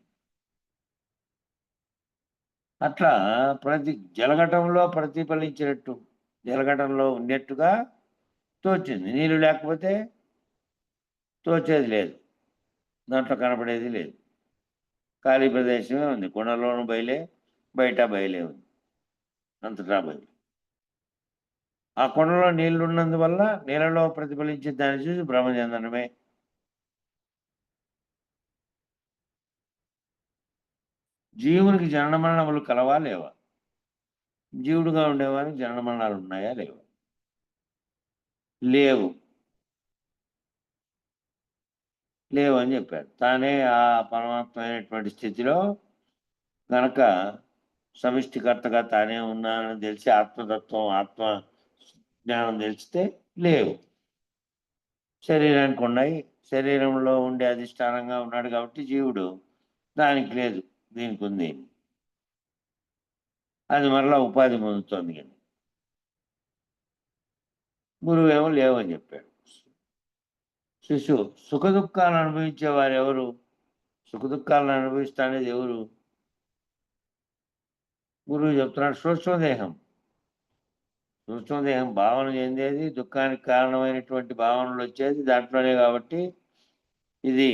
అట్లా జలఘటంలో ప్రతిఫలించినట్టు, జలఘటంలో ఉన్నట్టుగా తోచింది. నీళ్ళు లేకపోతే తోచేది లేదు, దాంట్లో కనపడేది లేదు, ఖాళీ ప్రదేశమే ఉంది. కుండలోనూ బయలే, బయట బయలే ఉంది, అంతటా బయలు. ఆ కుండలో నీళ్లు ఉన్నందువల్ల నీళ్ళలో ప్రతిఫలించే దాన్ని చూసి భ్రమ చెందడమే. జీవునికి జనన మరణములు కలవా లేవా? జీవుడుగా ఉండేవారికి జనన మరణాలు ఉన్నాయా లేవా? లేవు. లేవు అని చెప్పాడు. తానే ఆ పరమాత్మ అయినటువంటి స్థితిలో గనక సమిష్టికర్తగా తానే ఉన్నానని తెలిసి ఆత్మతత్వం, ఆత్మ జ్ఞానం తెలిస్తే లేవు. శరీరానికి ఉన్నాయి. శరీరంలో ఉండే అధిష్టానంగా ఉన్నాడు కాబట్టి జీవుడు, దానికి లేదు, దీనికి ఉంది. అది మరలా ఉపాధి పొందుతోంది కానీ గురువు ఏమో లేవని చెప్పాడు. శిశువు సుఖ దుఃఖాలను అనుభవించేవారు ఎవరు? సుఖ దుఃఖాలను అనుభవిస్తానేది ఎవరు? గురువు చెప్తున్నాడు సూక్ష్మదేహం. సూక్ష్మదేహం భావన చెందేది, దుఃఖానికి కారణమైనటువంటి భావనలు వచ్చేది దాంట్లోనే. కాబట్టి ఇది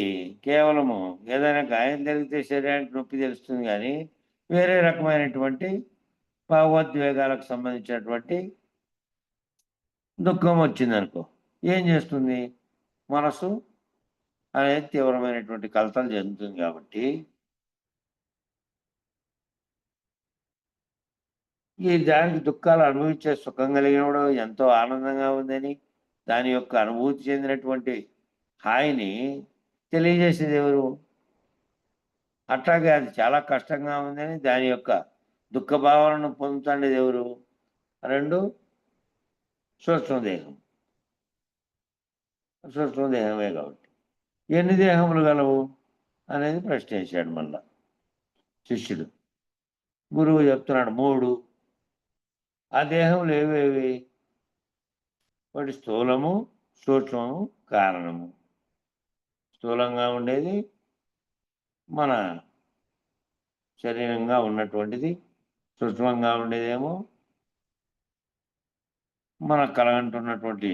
కేవలము ఏదైనా గాయం జరిగితే శరీరానికి నొప్పి తెలుస్తుంది కానీ వేరే రకమైనటువంటి భావోద్వేగాలకు సంబంధించినటువంటి దుఃఖం వచ్చిందనుకో ఏం చేస్తుంది? మనసు అనేది తీవ్రమైనటువంటి కలతలు చెందుతుంది. కాబట్టి ఈ దానికి దుఃఖాలు అనుభవించే సుఖం కలిగినప్పుడు ఎంతో ఆనందంగా ఉందని దాని యొక్క అనుభూతి చెందినటువంటి హాయిని తెలియజేసేది ఎవరు? అట్లాగే అది చాలా కష్టంగా ఉందని దాని యొక్క దుఃఖ భావనను పొందుతుండేది ఎవరు? రెండు సూక్ష్మదేహం. సూక్ష్మదేహమే. కాబట్టి ఎన్ని దేహములు గలవు అనేది ప్రశ్నించాడు మళ్ళా శిష్యుడు. గురువు చెప్తున్నాడు 3. ఆ దేహములు ఏవేవి? ఒకటి స్థూలము, సూక్ష్మము, కారణము. స్థూలంగా ఉండేది మన శరీరంగా ఉన్నటువంటిది, సూక్ష్మంగా ఉండేదేమో మన కలగంటున్నటువంటి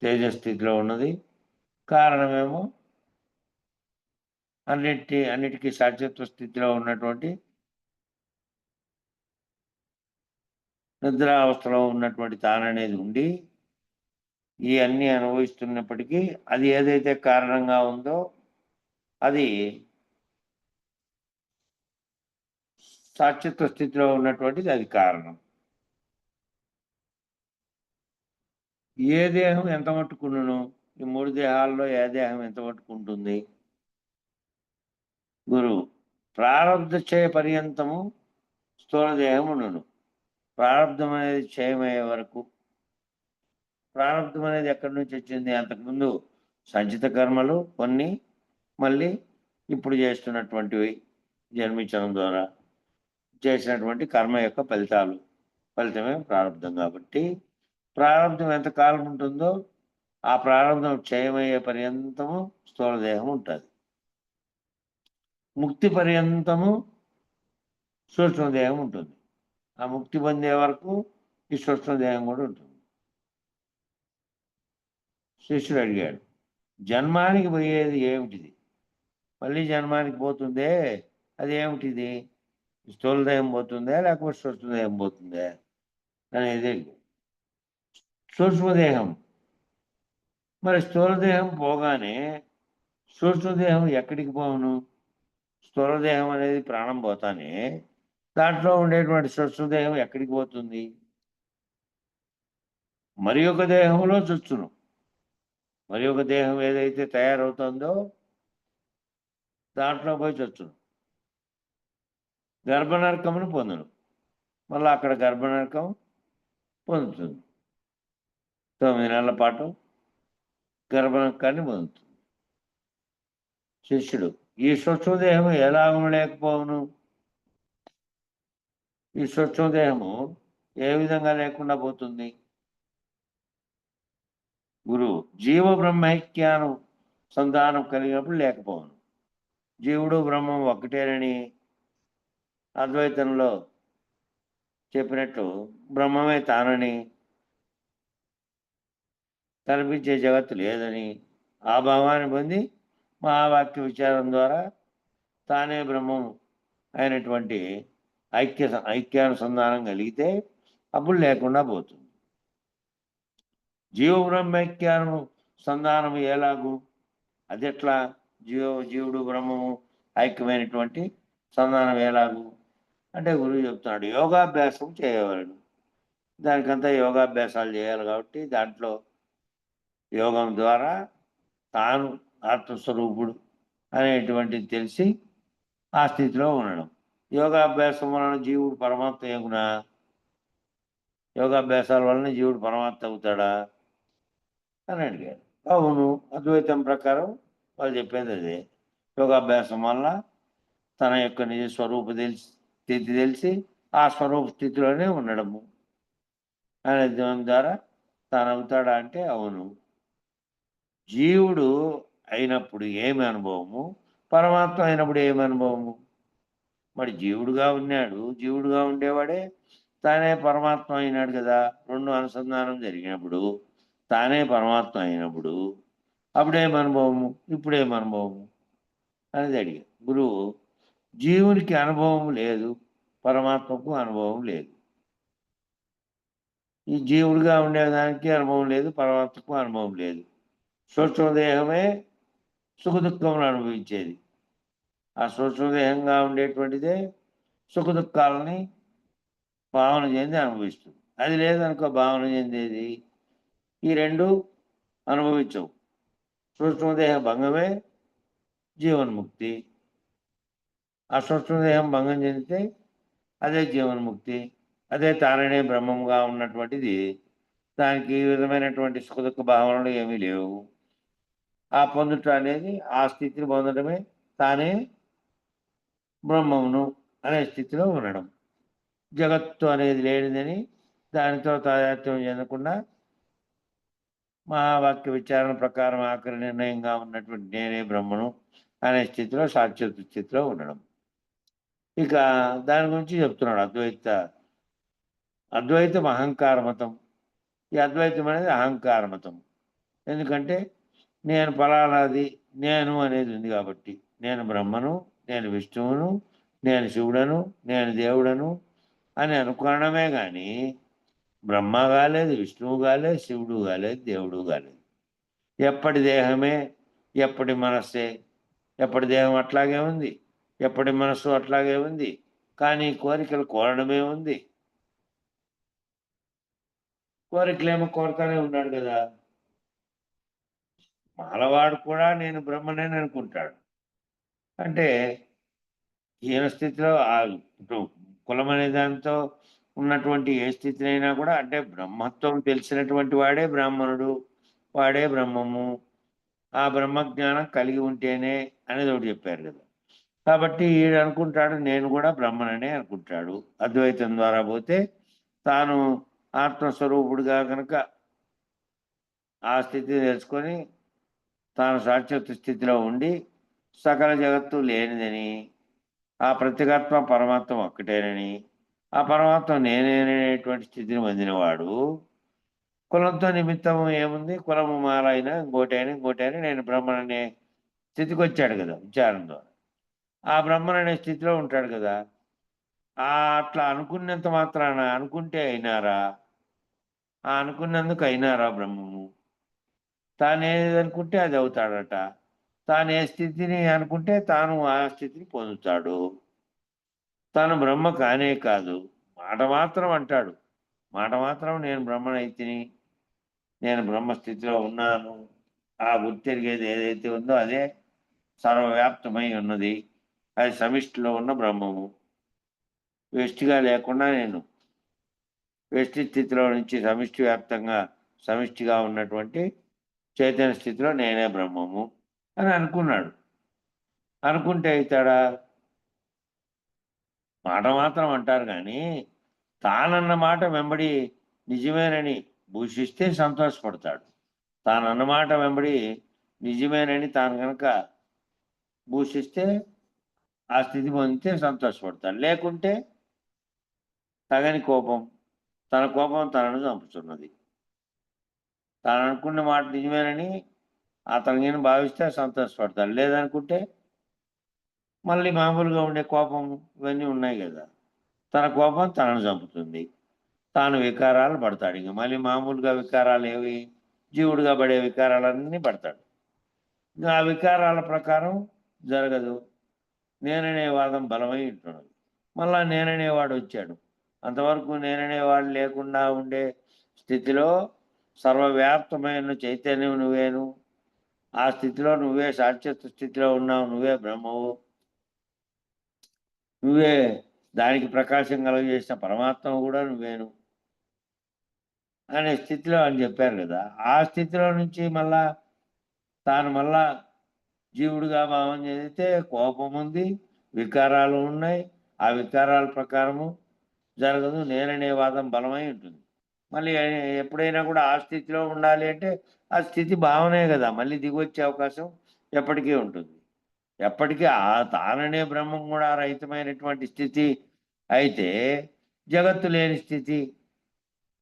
తేజస్థితిలో ఉన్నది, కారణమేమో అన్నిటికీ సాక్షిత్వ స్థితిలో ఉన్నటువంటి నిద్రావస్థలో ఉన్నటువంటి తాననేది ఉండి ఈ అన్ని అనుభవిస్తున్నప్పటికీ అది ఏదైతే కారణంగా ఉందో అది సాక్షిత్వ స్థితిలో ఉన్నటువంటిది, అది కారణం. ఏ దేహం ఎంత మట్టుకుండును? ఈ 3 దేహాల్లో ఏ దేహం ఎంత మట్టుకుంటుంది? గురువు ప్రారంధ క్షయ పర్యంతము స్థూల దేహం ఉండును. ప్రారంధం అనేది క్షయమయ్యే వరకు. ప్రారంధం అనేది ఎక్కడి నుంచి వచ్చింది? అంతకుముందు సంచిత కర్మలు కొన్ని, మళ్ళీ ఇప్పుడు చేస్తున్నటువంటివి జన్మించడం ద్వారా చేసినటువంటి కర్మ యొక్క ఫలితమే ప్రారంధం. కాబట్టి ప్రారంధం ఎంతకాలం ఉంటుందో ఆ ప్రారంధం క్షయమయ్యే పర్యంతము స్థూలదేహం ఉంటుంది. ముక్తి పర్యంతము సూక్ష్మదేహం ఉంటుంది. ఆ ముక్తి పొందే వరకు ఈ సూక్ష్మదేహం కూడా ఉంటుంది. శిష్యుడు అడిగాడు, జన్మానికి పోయేది ఏమిటిది? మళ్ళీ జన్మానికి పోతుందే, అది ఏమిటిది? స్థూలదేహం పోతుందా లేకపోతే సూక్ష్మదేహం పోతుందా అనేది. సూక్ష్మదేహం. మరి స్థూలదేహం పోగానే సూక్ష్మదేహం ఎక్కడికి పోవును? స్థూలదేహం అనేది ప్రాణం పోతానే దాంట్లో ఉండేటువంటి సూక్ష్మదేహం ఎక్కడికి పోతుంది? మరి ఒక దేహంలో చొచ్చును. మరి ఒక దేహం ఏదైతే తయారవుతుందో దాంట్లో పోయి చొచ్చును. గర్భనరకమును పొందును. మళ్ళీ అక్కడ గర్భనరకం పొందుతుంది. 9 నెలల పాటు గర్భనరకాన్ని పొందుతుంది. శిష్యుడు, ఈ సూక్ష్మదేహము ఎలాగూ లేకపోవును? ఈ సూక్ష్మదేహము ఏ విధంగా లేకుండా పోతుంది? గురువు జీవ బ్రహ్మైక్యాను సంధానం కలిగినప్పుడు లేకపోవును. జీవుడు బ్రహ్మం ఒక్కటేనని అద్వైతంలో చెప్పినట్టు బ్రహ్మమే తానని, కనిపించే జగత్తు లేదని ఆ భావాన్ని పొంది మహావాక్య విచారం ద్వారా తానే బ్రహ్మం అయినటువంటి ఐక్యానుసంధానం కలిగితే అప్పుడు లేకుండా పోతుంది. జీవ బ్రహ్మైక్యాను సంధానము ఎలాగూ, అది ఎట్లా జీవుడు బ్రహ్మము ఐక్యమైనటువంటి సంధానం ఎలాగూ అంటే గురువు చెప్తున్నాడు, యోగాభ్యాసం చేయవలను. దానికంతా యోగాభ్యాసాలు చేయాలి కాబట్టి దాంట్లో యోగం ద్వారా తాను ఆత్మస్వరూపుడు అనేటువంటిది తెలిసి ఆ స్థితిలో ఉండడం. యోగాభ్యాసం వలన జీవుడు పరమాత్మ ఎగునా? యోగాభ్యాసాల వలన జీవుడు పరమాత్మ అవుతాడా అని అడిగాడు. అవును, అద్వైతం ప్రకారం వాళ్ళు చెప్పేది అదే. యోగాభ్యాసం వల్ల తన యొక్క నిజ స్వరూప స్థితి తెలిసి ఆ స్వరూప స్థితిలోనే ఉండడము అనే దాని ద్వారా తాను అవుతాడా అంటే అవును. జీవుడు అయినప్పుడు ఏమి అనుభవము, పరమాత్మ అయినప్పుడు ఏమి అనుభవము? మరి జీవుడుగా ఉండేవాడే తానే పరమాత్మ అయినాడు కదా. రెండు అనుసంధానం జరిగినప్పుడు తానే పరమాత్మ అయినప్పుడు అప్పుడేం అనుభవము, ఇప్పుడేం అనుభవము అనేది అడిగాడు గురువు. జీవునికి అనుభవం లేదు, పరమాత్మకు అనుభవం లేదు. ఈ జీవుడిగా ఉండేదానికి అనుభవం లేదు, పరమాత్మకు అనుభవం లేదు. సూక్ష్మదేహమే సుఖ దుఃఖములు అనుభవించేది. ఆ సూక్ష్మదేహంగా ఉండేటువంటిదే సుఖ దుఃఖాలని భావన చెంది అనుభవిస్తుంది. అది లేదనుకో భావన చెందేది. ఈ రెండు అనుభవించవు. సూక్ష్మదేహ భంగమే జీవన్ముక్తి. ఆ సూక్ష్మదేహం భంగం చెందితే అదే జీవన్ముక్తి. అదే తాననే బ్రహ్మంగా ఉన్నటువంటిది. దానికి ఈ విధమైనటువంటి సుఖ దుఃఖ భావనలు ఏమీ లేవు. ఆ పొందుట అనేది, ఆ స్థితిని పొందడమే తానే బ్రహ్మమును అనే స్థితిలో ఉండడం. జగత్తు అనేది లేనిదని దానితో తాదాత్మ్యం చెందకుండా మహావాక్య విచారణ ప్రకారం ఆఖరి నిర్ణయంగా ఉన్నటువంటి నేనే బ్రహ్మను అనే స్థితిలో, సాక్షాత్ స్థితిలో ఉండడం. ఇక దాని గురించి చెప్తున్నాడు. అద్వైతం అహంకార మతం. ఈ అద్వైతం అనేది అహంకార మతం. ఎందుకంటే నేను ఫలానాది, నేను అనేది ఉంది కాబట్టి. నేను బ్రహ్మను, నేను విష్ణువును, నేను శివుడను, నేను దేవుడను అని అనుకోవడమే కానీ బ్రహ్మ కాలేదు, విష్ణువు కాలేదు, శివుడు కాలేదు, దేవుడు కాలేదు. ఎప్పటి దేహమే, ఎప్పటి మనస్సే. ఎప్పటి దేహం అట్లాగే ఉంది, ఎప్పటి మనస్సు అట్లాగే ఉంది. కానీ కోరికలు కోరడమే ఉంది. కోరికలేమో కోరుతానే ఉన్నాడు కదా. మాలవాడు కూడా నేను బ్రహ్మనేని అనుకుంటాడు. అంటే ఈయన స్థితిలో ఇప్పుడు కులం అనే దాంతో ఉన్నటువంటి ఏ స్థితినైనా కూడా, అంటే బ్రహ్మత్వం తెలిసినటువంటి వాడే బ్రాహ్మణుడు, వాడే బ్రహ్మము. ఆ బ్రహ్మజ్ఞానం కలిగి ఉంటేనే అనేది ఒకటి చెప్పారు కదా. కాబట్టి ఈయన అనుకుంటాడు నేను కూడా బ్రహ్మననే అనుకుంటాడు. అద్వైతం ద్వారా పోతే తాను ఆత్మస్వరూపుడుగా కనుక ఆ స్థితిని తెలుసుకొని తాను సాక్షాత్ స్థితిలో ఉండి సకల జగత్తు లేనిదని, ఆ ప్రత్యేగాత్మ పరమాత్మ ఒక్కటేనని, ఆ పరమాత్మ నేనేనేటువంటి స్థితిని పొందినవాడు. కులంతో నిమిత్తం ఏముంది, కులము మాలైనా ఇంకోటైనా నేను బ్రహ్మననే స్థితికి వచ్చాడు కదా విచారం ద్వారా. ఆ బ్రహ్మననే స్థితిలో ఉంటాడు కదా. అట్లా అనుకున్నంత మాత్రాన అనుకుంటే అయినారా? ఆ అనుకున్నందుకు అయినారా బ్రహ్మము? తాను ఏది అనుకుంటే అది అవుతాడట. తాను ఏ స్థితిని అనుకుంటే తాను ఆ స్థితిని పొందుతాడు. తాను బ్రహ్మ కానే కాదు, మాట మాత్రం అంటాడు. మాట మాత్రం నేను బ్రహ్మనైతిని, నేను బ్రహ్మస్థితిలో ఉన్నాను. ఆ గుర్తెరిగేది ఏదైతే ఉందో అదే సర్వవ్యాప్తమై ఉన్నది. అది సమిష్టిలో ఉన్న బ్రహ్మము. వ్యష్టిగా లేకుండా నేను వ్యష్టి స్థితిలో నుంచి సమిష్టి వ్యాప్తంగా సమిష్టిగా ఉన్నటువంటి చైతన్య స్థితిలో నేనే బ్రహ్మము అని అనుకున్నాడు. అనుకుంటే అవుతాడా? మాట మాత్రం అంటారు కానీ తానన్న మాట వెంబడి నిజమేనని భూషిస్తే సంతోషపడతాడు. తానన్న మాట వెంబడి నిజమేనని తాను కనుక భూషిస్తే ఆ స్థితి పొందితే సంతోషపడతాడు. లేకుంటే తగని కోపం, తన కోపం తనను చంపుతున్నది. తాను అనుకున్న మాట నిజమేనని అతనిని భావిస్తే సంతోషపడతాడు. లేదనుకుంటే మళ్ళీ మామూలుగా ఉండే కోపం ఇవన్నీ ఉన్నాయి కదా. తన కోపం తనను చంపుతుంది. తాను వికారాలు పడతాడు. ఇంక మళ్ళీ మామూలుగా వికారాలు ఏవి, జీవుడుగా పడే వికారాలన్నీ పడతాడు. ఇంకా ఆ వికారాల ప్రకారం జరగదు. నేననే వాదం బలమై ఉంటున్నది. మళ్ళా నేననేవాడు వచ్చాడు. అంతవరకు నేననేవాడు లేకుండా ఉండే స్థితిలో సర్వవ్యాప్తమైన చైతన్యం నువ్వేను. ఆ స్థితిలో నువ్వే సాక్షాత్ స్థితిలో ఉన్నావు, నువ్వే బ్రహ్మవు, నువ్వే దానికి ప్రకాశం కలుగజేసిన పరమాత్మ కూడా నువ్వేను అనే స్థితిలో అని చెప్పారు కదా. ఆ స్థితిలో నుంచి మళ్ళా జీవుడిగా భావం చేస్తే కోపం ఉంది, వికారాలు ఉన్నాయి. ఆ వికారాల ప్రకారము జరగదు. నేననే వాదం బలమై ఉంటుంది. మళ్ళీ ఎప్పుడైనా కూడా ఆ స్థితిలో ఉండాలి అంటే ఆ స్థితి భావనే కదా, మళ్ళీ దిగొచ్చే అవకాశం ఎప్పటికీ ఉంటుంది. ఎప్పటికీ ఆ తాననే బ్రహ్మం కూడా రహితమైనటువంటి స్థితి అయితే జగత్తు లేని స్థితి,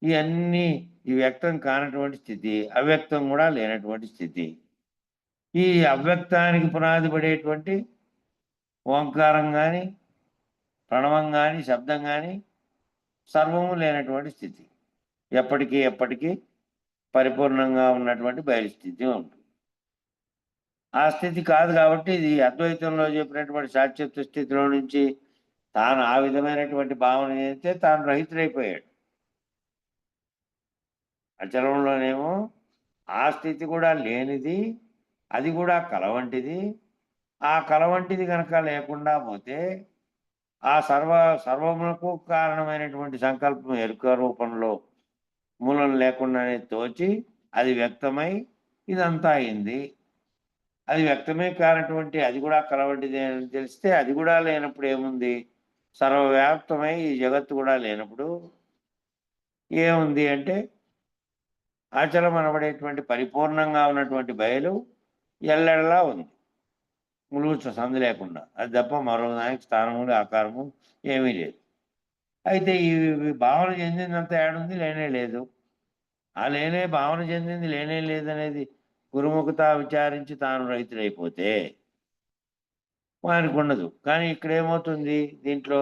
ఇవన్నీ ఈ వ్యక్తం కానటువంటి స్థితి, అవ్యక్తం కూడా లేనటువంటి స్థితి. ఈ అవ్యక్తానికి పునాది పడేటువంటి ఓంకారం కానీ, ప్రణవం కానీ, శబ్దం కానీ సర్వము లేనటువంటి స్థితి, ఎప్పటికీ పరిపూర్ణంగా ఉన్నటువంటి బయలుస్థితి ఉంటుంది. ఆ స్థితి కాదు కాబట్టి ఇది అద్వైతంలో చెప్పినటువంటి సాక్షాత్ స్థితిలో నుంచి తాను ఆ విధమైనటువంటి భావన చేస్తే తాను రహితుడైపోయాడు. అచలంలోనేమో ఆ స్థితి కూడా లేనిది, అది కూడా కలవంటిది. ఆ కలవంటిది కనుక లేకుండా పోతే ఆ సర్వములకు కారణమైనటువంటి సంకల్పం ఎరుక రూపంలో మూలం లేకుండానే తోచి అది వ్యక్తమై ఇదంతా అయింది. అది వ్యక్తమే కానటువంటి అది కూడా కలవంటిది అని తెలిస్తే అది కూడా లేనప్పుడు ఏముంది? సర్వవ్యాప్తమై ఈ జగత్తు కూడా లేనప్పుడు ఏముంది అంటే అచలం అనబడేటువంటి పరిపూర్ణంగా ఉన్నటువంటి బయలు ఎల్లెడలా ఉంది, ములుగుచ సందు లేకుండా. అది తప్ప మరో దానికి స్థానము ఆకారము ఏమీ లేదు. అయితే ఈ భావన చెందిందంతా ఏడుంది? లేనే లేదు. ఆ భావన చెందింది లేనే లేదనేది గురుముఖత విచారించి తాను రైతులైపోతే వానికి ఉండదు. కానీ ఇక్కడ ఏమవుతుంది? దీంట్లో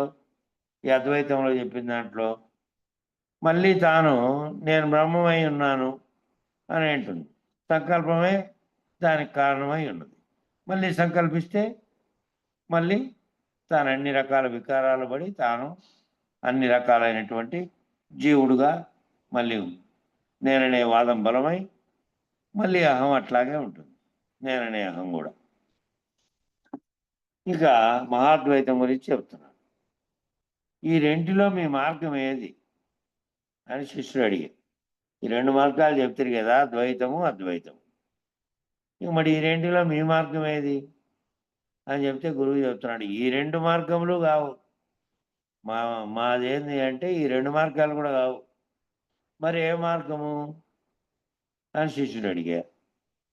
ఈ అద్వైతంలో చెప్పిన దాంట్లో మళ్ళీ తాను నేను బ్రహ్మమై ఉన్నాను అని అంటుంది. సంకల్పమే దానికి కారణమై ఉన్నది. మళ్ళీ సంకల్పిస్తే మళ్ళీ తాను అన్ని రకాల వికారాలు పడి తాను అన్ని రకాలైనటువంటి జీవుడుగా మళ్ళీ ఉంది. నేననే వాదం బలమై మళ్ళీ అహం అట్లాగే ఉంటుంది, నేననే అహం కూడా. ఇక మహాద్వైతం గురించి చెప్తున్నాను. ఈ రెంటిలో మీ మార్గం ఏది అని శిష్యుడు అడిగారు. ఈ రెండు మార్గాలు చెప్తారు కదా, ద్వైతము అద్వైతము. ఇక మరి ఈ రెంటిలో మీ మార్గం ఏది అని చెప్తే గురువు చెప్తున్నాడు, ఈ రెండు మార్గములు కావు, మాదేంది అంటే ఈ రెండు మార్గాలు కూడా కావు. మరి ఏ మార్గము అని శిష్యుడు అడిగారు.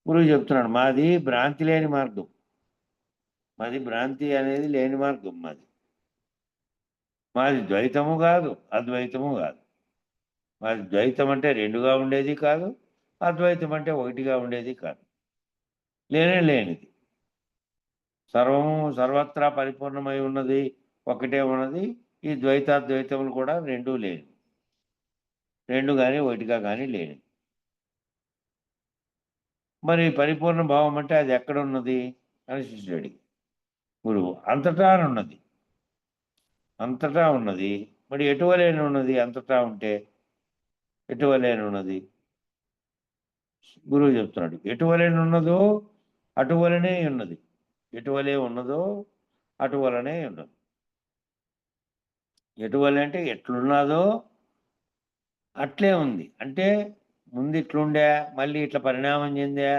గురువు చెప్తున్నాడు, మాది భ్రాంతి లేని మార్గం. మాది భ్రాంతి అనేది లేని మార్గం. మాది ద్వైతము కాదు, అద్వైతము కాదు. మాది ద్వైతం అంటే రెండుగా ఉండేది కాదు, అద్వైతం అంటే ఒకటిగా ఉండేది కాదు. లేనిది. సర్వము సర్వత్రా పరిపూర్ణమై ఉన్నది, ఒకటే ఉన్నది. ఈ ద్వైతాద్వైతములు కూడా రెండూ లేని, రెండు కానీ ఒకటిగా కానీ లేని. మరి పరిపూర్ణ భావం అంటే అది ఎక్కడ ఉన్నది అని శిష్యుడు గురువు అంతటా ఉన్నది. అంతటా ఉన్నది. మరి ఎటువలేని ఉన్నది? అంతటా ఉంటే ఎటువలేని ఉన్నది? గురువు చెప్తున్నాడు, ఎటువలేని ఉన్నదో అటువలనే ఉన్నది. ఎటువలే ఉన్నదో అటువలనే ఉన్నది. ఎటువలే అంటే ఎట్లున్నదో అట్లే ఉంది. అంటే ముందు ఇట్లుండే, మళ్ళీ ఇట్లా పరిణామం చెందా,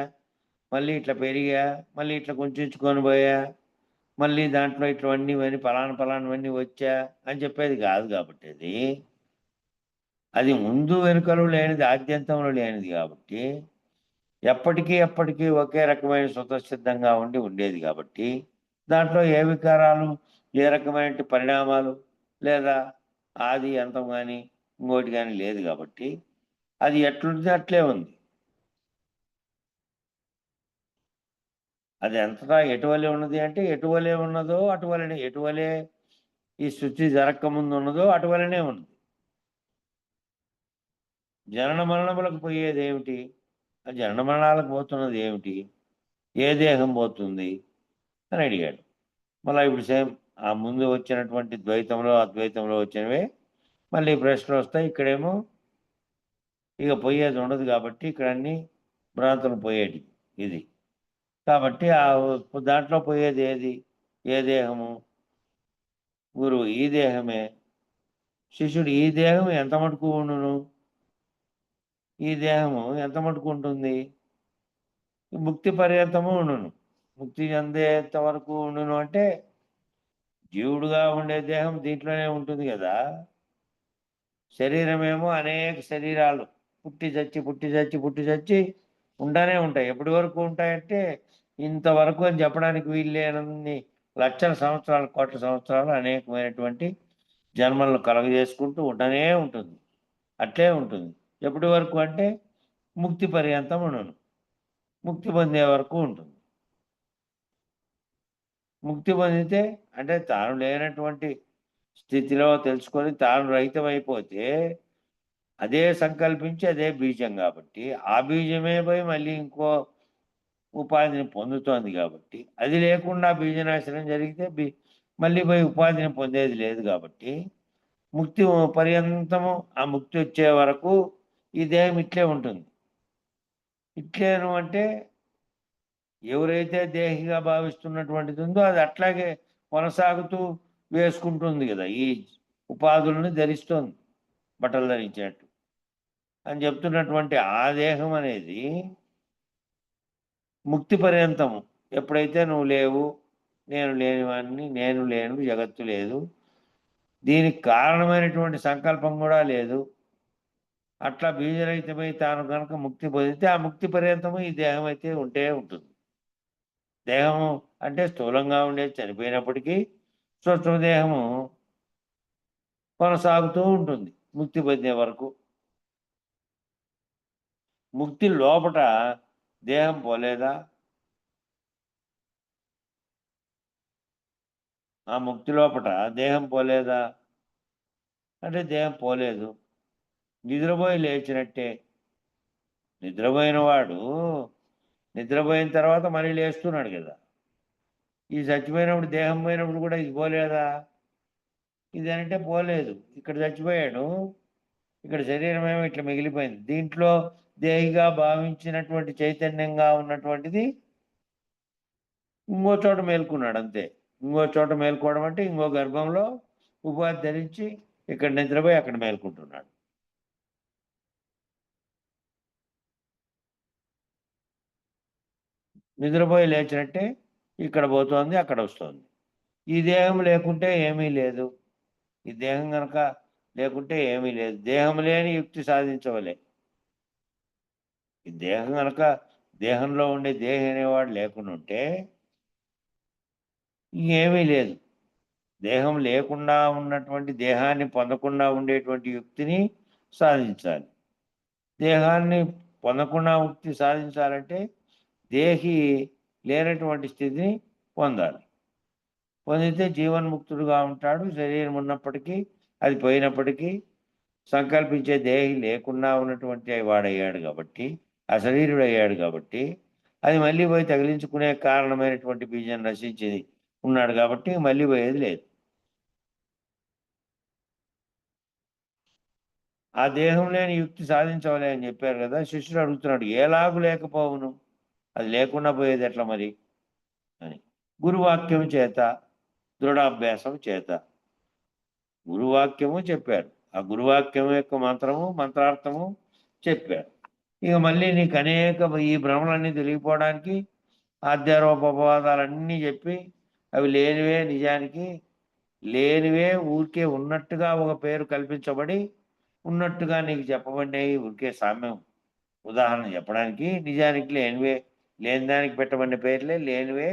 మళ్ళీ ఇట్లా పెరిగా, మళ్ళీ ఇట్లా కొంచెంచుకొని పోయా, మళ్ళీ దాంట్లో ఇట్లవన్నీ పలానవన్నీ వచ్చా అని చెప్పేది కాదు. కాబట్టి అది ముందు వెనుకలు లేనిది, ఆద్యంతంలో లేనిది. కాబట్టి ఎప్పటికీ ఒకే రకమైన స్వతసిద్ధంగా ఉండేది. కాబట్టి దాంట్లో ఏ వికారాలు, ఏ రకమైన పరిణామాలు లేదా ఆది అంతం కానీ ఇంకోటి కానీ లేదు. కాబట్టి అది ఎట్లుంటే అట్లే ఉంది. అది అంతటా ఎటువలే ఉన్నది అంటే ఎటువలే ఉన్నదో అటువలనే, ఎటువలే ఈ సృష్టి జరగక ముందు ఉన్నదో అటువలనే ఉన్నది. జనన మరణములకు పోయేది ఏమిటి? ఆ జనన మరణాలకు పోతున్నది ఏమిటి? ఏ దేహం పోతుంది అని అడిగాడు. మళ్ళీ ఇప్పుడు సేమ్ ఆ ముందు వచ్చినటువంటి ద్వైతంలో అద్వైతంలో వచ్చినవే మళ్ళీ ప్రశ్నలు వస్తాయి. ఇక్కడేమో ఇక పోయేది ఉండదు కాబట్టి ఇక్కడ అన్ని భ్రాంతులు పోయేటి ఇది. కాబట్టి ఆ దాంట్లో పోయేది ఏది? ఏ దేహము? గురువు ఈ దేహమే. శిష్యుడు ఈ దేహం ఎంత మటుకు ఉండును? ఈ దేహము ఎంత మటుకు ఉంటుంది? ముక్తి పర్యంతము ఉండును. ముక్తి చెందేంత వరకు ఉండును అంటే జీవుడుగా ఉండే దేహం దీంట్లోనే ఉంటుంది కదా. శరీరమేమో అనేక శరీరాలు పుట్టి చచ్చి పుట్టి చచ్చి పుట్టి చచ్చి ఉంటానే ఉంటాయి. ఎప్పటి వరకు ఉంటాయంటే ఇంతవరకు అని చెప్పడానికి వీలు లేనన్ని లక్షల సంవత్సరాలు, కోట్ల సంవత్సరాలు అనేకమైనటువంటి జన్మలను కలగజేసుకుంటూ ఉండనే ఉంటుంది. అట్లే ఉంటుంది. ఎప్పటి వరకు అంటే ముక్తి పర్యంతం ఉండను. ముక్తి పొందే వరకు ఉంటుంది. ముక్తి పొందితే అంటే తాను లేనటువంటి స్థితిలో తెలుసుకొని తాను రహితమైపోతే అదే సంకల్పించి అదే బీజం కాబట్టి ఆ బీజమే పోయి మళ్ళీ ఇంకో ఉపాధిని పొందుతోంది కాబట్టి అది లేకుండా బీజనాశనం జరిగితే మళ్ళీ పోయి ఉపాధిని పొందేది లేదు కాబట్టి ముక్తి పర్యంతము ఆ ముక్తి వచ్చే వరకు ఈ దేహం ఇట్లే ఉంటుంది. ఇట్లేను అంటే ఎవరైతే దేహిగా భావిస్తున్నటువంటిది ఉందో అది అట్లాగే కొనసాగుతూ వేసుకుంటుంది కదా, ఈ ఉపాధులను ధరిస్తోంది బట్టలు ధరించినట్టు అని చెప్తున్నటువంటి ఆ దేహం అనేది ముక్తి పర్యంతము ఎప్పుడైతే నువ్వు లేవు, నేను లేనివాడిని, నేను లేను, జగత్తు లేదు, దీనికి కారణమైనటువంటి సంకల్పం కూడా లేదు, అట్లా బీజరహితమై తాను కనుక ముక్తి పొందితే ఆ ముక్తి పర్యంతము ఈ దేహం అయితే ఉంటే ఉంటుంది. దేహము అంటే స్థూలంగా ఉండేది చనిపోయినప్పటికీ సూక్ష్మదేహము కొనసాగుతూ ఉంటుంది ముక్తి పొందే వరకు. ముక్తి లోపట దేహం పోలేదా? ఆ ముక్తి లోపట దేహం పోలేదా అంటే దేహం పోలేదు. నిద్రపోయి లేచినట్టే. నిద్రపోయిన వాడు నిద్రపోయిన తర్వాత మళ్ళీ లేస్తున్నాడు కదా. ఈ చచ్చిపోయినప్పుడు దేహం పోయినప్పుడు కూడా ఇది పోలేదా? ఇది అంటే పోలేదు. ఇక్కడ చచ్చిపోయాడు, ఇక్కడ శరీరం ఏమో ఇట్లా మిగిలిపోయింది. దీంట్లో దేహిగా భావించినటువంటి చైతన్యంగా ఉన్నటువంటిది ఇంకో చోట మేల్కున్నాడు అంతే. ఇంకో చోట మేల్కోవడం అంటే ఇంకో గర్భంలో ఉపాధి ధరించి ఇక్కడ నిద్రపోయి అక్కడ మేల్కుంటున్నాడు. నిద్రపోయి లేచినట్టే ఇక్కడ పోతోంది, అక్కడ వస్తుంది. ఈ దేహం లేకుంటే ఏమీ లేదు. ఈ దేహం కనుక లేకుంటే ఏమీ లేదు. దేహం లేని యుక్తి సాధించవలే. ఈ దేహం కనుక దేహంలో ఉండే దేహి అనేవాడు లేకుండా ఉంటే ఇంకేమీ లేదు. దేహం లేకుండా ఉన్నటువంటి దేహాన్ని పొందకుండా ఉండేటువంటి యుక్తిని సాధించాలి. దేహాన్ని పొందకుండా ముక్తి సాధించాలంటే దేహి లేనటువంటి స్థితిని పొందాలి. పొందితే జీవన్ముక్తుడుగా ఉంటాడు. శరీరం ఉన్నప్పటికీ అది పోయినప్పటికీ సంకల్పించే దేహి లేకుండా ఉన్నటువంటి వాడయ్యాడు కాబట్టి, అశరీరుడు అయ్యాడు కాబట్టి అది మళ్ళీ పోయి తగిలించుకునే కారణమైనటువంటి బీజం నశించేది ఉన్నాడు కాబట్టి మళ్ళీ పోయేది లేదు. ఆ దేహం లేని యుక్తి సాధించవలే అని చెప్పారు కదా. శిష్యుడు అడుగుతున్నాడు, ఎలాగు లేకపోవును, అది లేకుండా పోయేది ఎట్లా మరి అని. గురువాక్యం చేత, దృఢాభ్యాసం చేత. గురువాక్యము చెప్పారు. ఆ గురువాక్యం యొక్క మంత్రార్థము చెప్పారు. ఇక మళ్ళీ నీకు అనేక ఈ భ్రమలన్నీ తెలియపోవడానికి ఆధ్యారోపవాదాలన్నీ చెప్పి అవి లేనివే, నిజానికి లేనివే, ఊరికే ఉన్నట్టుగా ఒక పేరు కల్పించబడి ఉన్నట్టుగా నీకు చెప్పబడినాయి. ఊరికే సామ్యం ఉదాహరణ చెప్పడానికి నిజానికి లేనివే, లేని దానికి పెట్టబడిన పేర్లే లేనివే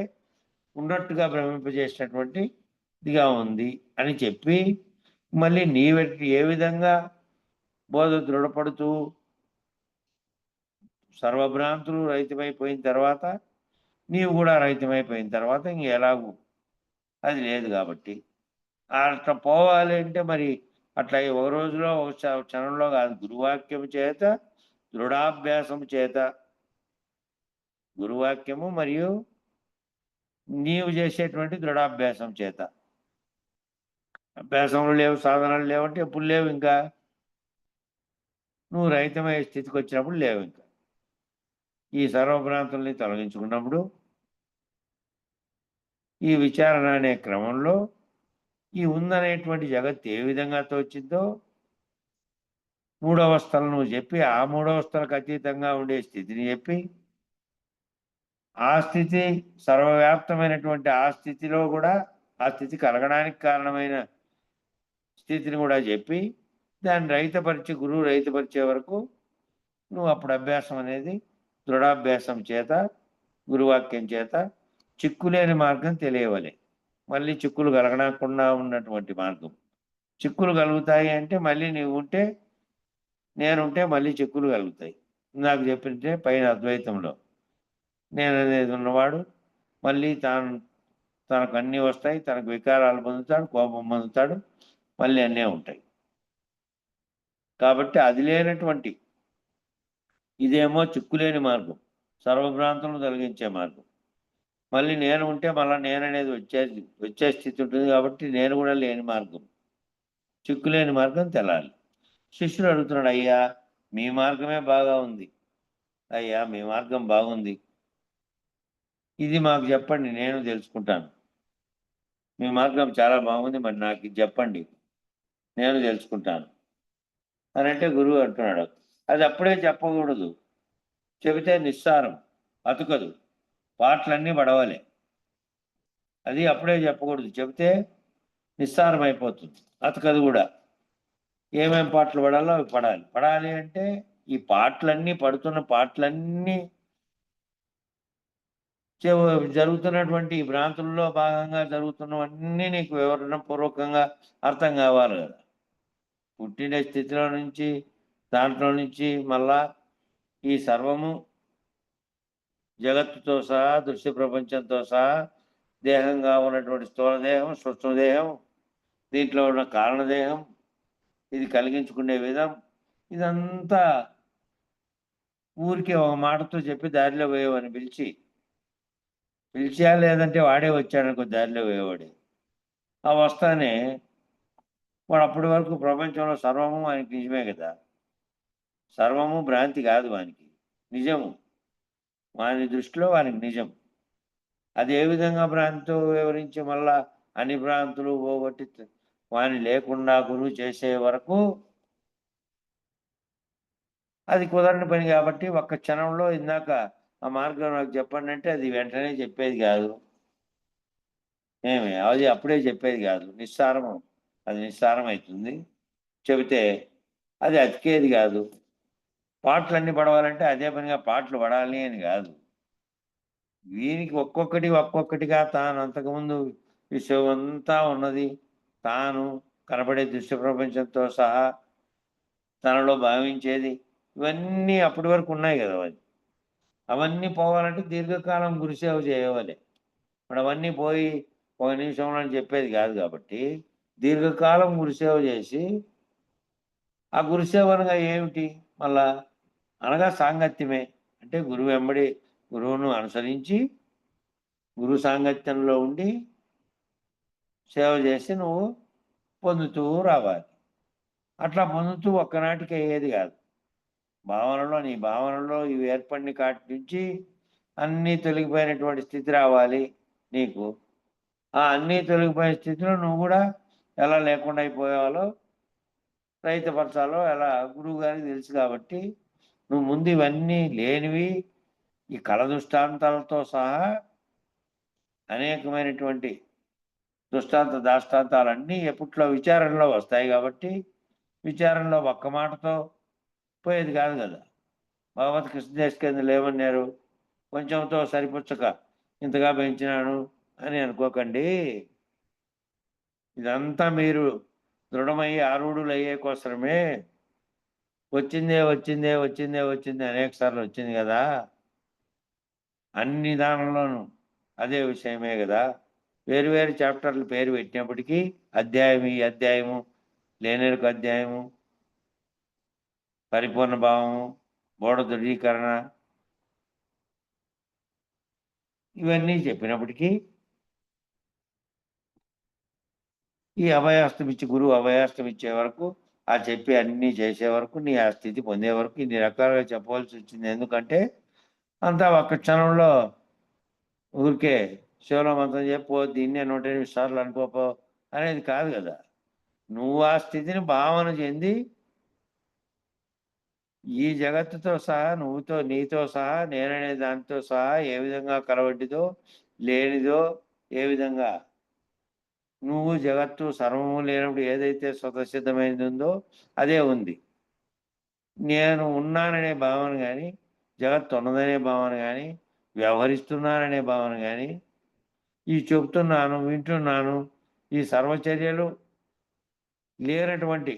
ఉన్నట్టుగా భ్రమింపజేసినటువంటి ఇదిగా ఉంది అని చెప్పి మళ్ళీ ఏ విధంగా బోధ దృఢపడుతూ సర్వభ్రాంతులు రహితమైపోయిన తర్వాత నీవు కూడా రహితమైపోయిన తర్వాత ఇంక ఎలాగూ అది లేదు కాబట్టి అట్లా పోవాలి అంటే మరి అట్లా ఒక రోజులో ఒక క్షణంలో కాదు, గురువాక్యము చేత దృఢాభ్యాసము చేత, గురువాక్యము మరియు నీవు చేసేటువంటి దృఢాభ్యాసం చేత. అభ్యాసంలో లేవు, సాధనలు లేవంటే ఎప్పుడు లేవు, ఇంకా నువ్వు రహితమయ్యే స్థితికి వచ్చినప్పుడు లేవు. ఇంకా ఈ సర్వభ్రాంతుల్ని తొలగించుకున్నప్పుడు ఈ విచారణ అనే క్రమంలో ఈ ఉందనేటువంటి జగత్తు ఏ విధంగా తోచిందో మూడవస్థలు నువ్వు చెప్పి, ఆ మూడవస్థలకు అతీతంగా ఉండే స్థితిని చెప్పి, ఆ స్థితి సర్వవ్యాప్తమైనటువంటి ఆ స్థితిలో కూడా ఆ స్థితి కలగడానికి కారణమైన స్థితిని కూడా చెప్పి, దాన్ని రహితపరిచి గురువు రహితపరిచే వరకు నువ్వు అప్పుడు అభ్యాసం అనేది దృఢాభ్యాసం చేత, గురువాక్యం చేత చిక్కులేని మార్గం తెలియవలే. మళ్ళీ చిక్కులు కలగకుండా ఉన్నటువంటి మార్గం. చిక్కులు కలుగుతాయి అంటే మళ్ళీ నీవు ఉంటే, నేనుంటే మళ్ళీ చిక్కులు కలుగుతాయి. నాకు చెప్పింటే పైన అద్వైతంలో నేను అనేది ఉన్నవాడు మళ్ళీ తనకు అన్నీ వస్తాయి, తనకు వికారాలు పొందుతాడు, కోపం పొందుతాడు, మళ్ళీ అన్నీ ఉంటాయి. కాబట్టి అది లేనటువంటి ఇదేమో చిక్కులేని మార్గం, సర్వభ్రాంతులను తొలగించే మార్గం. మళ్ళీ నేను ఉంటే మళ్ళీ నేననేది వచ్చే స్థితి ఉంటుంది. కాబట్టి నేను కూడా లేని మార్గం, చిక్కులేని మార్గం తెలాలి. శిష్యుడు అడుగుతున్నాడు, అయ్యా మీ మార్గమే బాగా ఉంది, అయ్యా మీ మార్గం బాగుంది, ఇది మాకు చెప్పండి, నేను తెలుసుకుంటాను. మీ మార్గం చాలా బాగుంది, మరి నాకు ఇది చెప్పండి, నేను తెలుసుకుంటాను అని అంటే గురువు అంటున్నాడు, అది అప్పుడే చెప్పకూడదు, చెబితే నిస్సారం, అతుకదు, పాటలన్నీ పడవాలి. అది అప్పుడే చెప్పకూడదు, చెబితే నిస్సారం అయిపోతుంది, అతకదు కూడా. ఏమేం పాటలు పడాలో అవి పడాలి. పడాలి అంటే ఈ పాటలన్నీ, పడుతున్న పాటలన్నీ జరుగుతున్నటువంటి ఈ భ్రాంతుల్లో భాగంగా జరుగుతున్నవన్నీ నీకు వివరణ పూర్వకంగా అర్థం కావాలి కదా. పుట్టిన స్థితిలో నుంచి, దాంట్లో నుంచి మళ్ళా ఈ సర్వము జగత్తుతో సహా, దృశ్య ప్రపంచంతో సహా, దేహంగా ఉన్నటువంటి స్థూలదేహం, సూక్ష్మదేహం, దీంట్లో ఉన్న కారణదేహం, ఇది కలిగించుకునే విధం, ఇదంతా ఊరికే ఒక మాటతో చెప్పి దారిలో పోయేవని పిలిచా, లేదంటే వాడే వచ్చాడనుకో దారిలో పోయేవాడే. ఆ వస్తానే వాడు అప్పటి వరకు ప్రపంచంలో సర్వము ఆయనకి నిజమే కదా. సర్వము భ్రాంతి కాదు, వానికి నిజము, వాని దృష్టిలో వానికి నిజం. అది ఏ విధంగా భ్రాంతితో వివరించి మళ్ళా అన్ని భ్రాంతులు పోగొట్టి వాని లేకుండా గురువు చేసే వరకు అది కుదరని పని. కాబట్టి ఒక్క క్షణంలో ఇందాక ఆ మార్గం నాకు చెప్పండి అంటే అది వెంటనే చెప్పేది కాదు, అది అప్పుడే చెప్పేది కాదు, నిస్సారం. అది నిస్సారం అవుతుంది, చెబితే అది అతికేది కాదు. పాటలన్నీ పడవాలంటే అదే పనిగా పాటలు పడాలి అని కాదు. వీనికి ఒక్కొక్కటిగా తాను అంతకుముందు విశ్వం అంతా ఉన్నది, తాను కనబడే దృశ్య ప్రపంచంతో సహా తనలో భావించేది, ఇవన్నీ అప్పటి వరకు ఉన్నాయి కదా. అవన్నీ పోవాలంటే దీర్ఘకాలం గురుసేవ చేయవాలి. మరి అవన్నీ పోయి ఒక నిమిషంలో చెప్పేది కాదు. కాబట్టి దీర్ఘకాలం గురుసేవ చేసి, ఆ గురుసేవ అనగా ఏమిటి మళ్ళా అనగా సాంగత్యమే. అంటే గురువు వెంబడి గురువును అనుసరించి గురు సాంగత్యంలో ఉండి సేవ చేసి నువ్వు పొందుతూ రావాలి. అట్లా పొందుతూ ఒక్కనాటికి అయ్యేది కాదు. నీ భావనలో ఇవి ఏర్పడిన కాటి నుంచి అన్నీ తొలగిపోయినటువంటి స్థితి రావాలి నీకు. ఆ అన్నీ తొలగిపోయిన స్థితిలో నువ్వు కూడా ఎలా లేకుండా అయిపోయేవాలో, రహితపరచాలో ఎలా గురువు గారికి తెలుసు. కాబట్టి నువ్వు ముందు ఇవన్నీ లేనివి, ఈ కళ దృష్టాంతాలతో సహా అనేకమైనటువంటి దాష్టాంతాలన్నీ ఎప్పట్లో విచారణలో వస్తాయి. కాబట్టి విచారణలో ఒక్క మాటతో పోయేది కాదు కదా. భగవత్ కృష్ణదేశ్ కేంద్రులు ఏమన్నారు, కొంచెంతో సరిపుచ్చక ఇంతగా పెంచినాను అని అనుకోకండి. ఇదంతా మీరు దృఢమయ్యి ఆరూఢులు అయ్యే కోసమే. వచ్చిందే అనేక సార్లు వచ్చింది కదా. అన్ని దానంలోనూ అదే విషయమే కదా. వేరు చాప్టర్లు పేరు పెట్టినప్పటికీ ఈ అధ్యాయము లేనేరుకు అధ్యాయము, పరిపూర్ణ భావము, బోధ దృఢీకరణ, ఇవన్నీ చెప్పినప్పటికీ ఈ అభయాస్తం ఇచ్చి గురువు అభయాస్తం ఇచ్చే వరకు, ఆ చెప్పి అన్నీ చేసే వరకు, నీ ఆ స్థితి పొందే వరకు ఇన్ని రకాలుగా చెప్పవలసి వచ్చింది. ఎందుకంటే అంతా ఒక్క క్షణంలో ఊరికే శివలో మంత్రం చెప్పో దీన్నే 108 సార్లు అనుకోపో అనేది కాదు కదా. నువ్వు ఆ స్థితిని భావన చెంది ఈ జగత్తుతో సహా, నీతో సహా, నేననే దానితో సహా ఏ విధంగా కలవడ్డిదో, లేనిదో, ఏ విధంగా నువ్వు జగత్తు సర్వము లేనప్పుడు ఏదైతే స్వతసిద్ధమైనది ఉందో అదే ఉంది. నేను ఉన్నాననే భావన కానీ, జగత్తు ఉన్నదనే భావన కానీ, వ్యవహరిస్తున్నాననే భావన కానీ, ఈ చెప్తున్నాను, వింటున్నాను, ఈ సర్వచర్యలు లేనటువంటి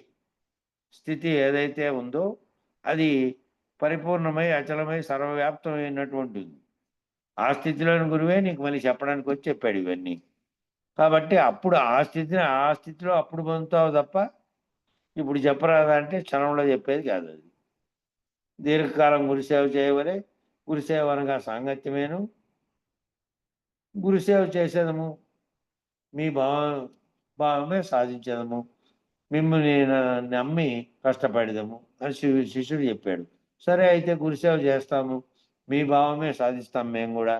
స్థితి ఏదైతే ఉందో అది పరిపూర్ణమై, అచలమై, సర్వవ్యాప్తమైనటువంటిది. ఆ స్థితిలోని గురువే నీకు మళ్ళీ చెప్పడానికి వచ్చి చెప్పాడు ఇవన్నీ. కాబట్టి అప్పుడు ఆ స్థితిలో అప్పుడు పొందుతావు తప్ప ఇప్పుడు చెప్పరాదా అంటే క్షణంలో చెప్పేది కాదు అది. దీర్ఘకాలం గురుసేవ చేయవలే. గురుసేవ అనగా సాంగత్యమేను. గురుసేవ చేసేదము మీ భావమే సాధించేదము, మిమ్మల్ని నమ్మి కష్టపడదాము అని శిష్యుడు చెప్పాడు. సరే అయితే గురుసేవ చేస్తాము, మీ భావమే సాధిస్తాం మేము కూడా,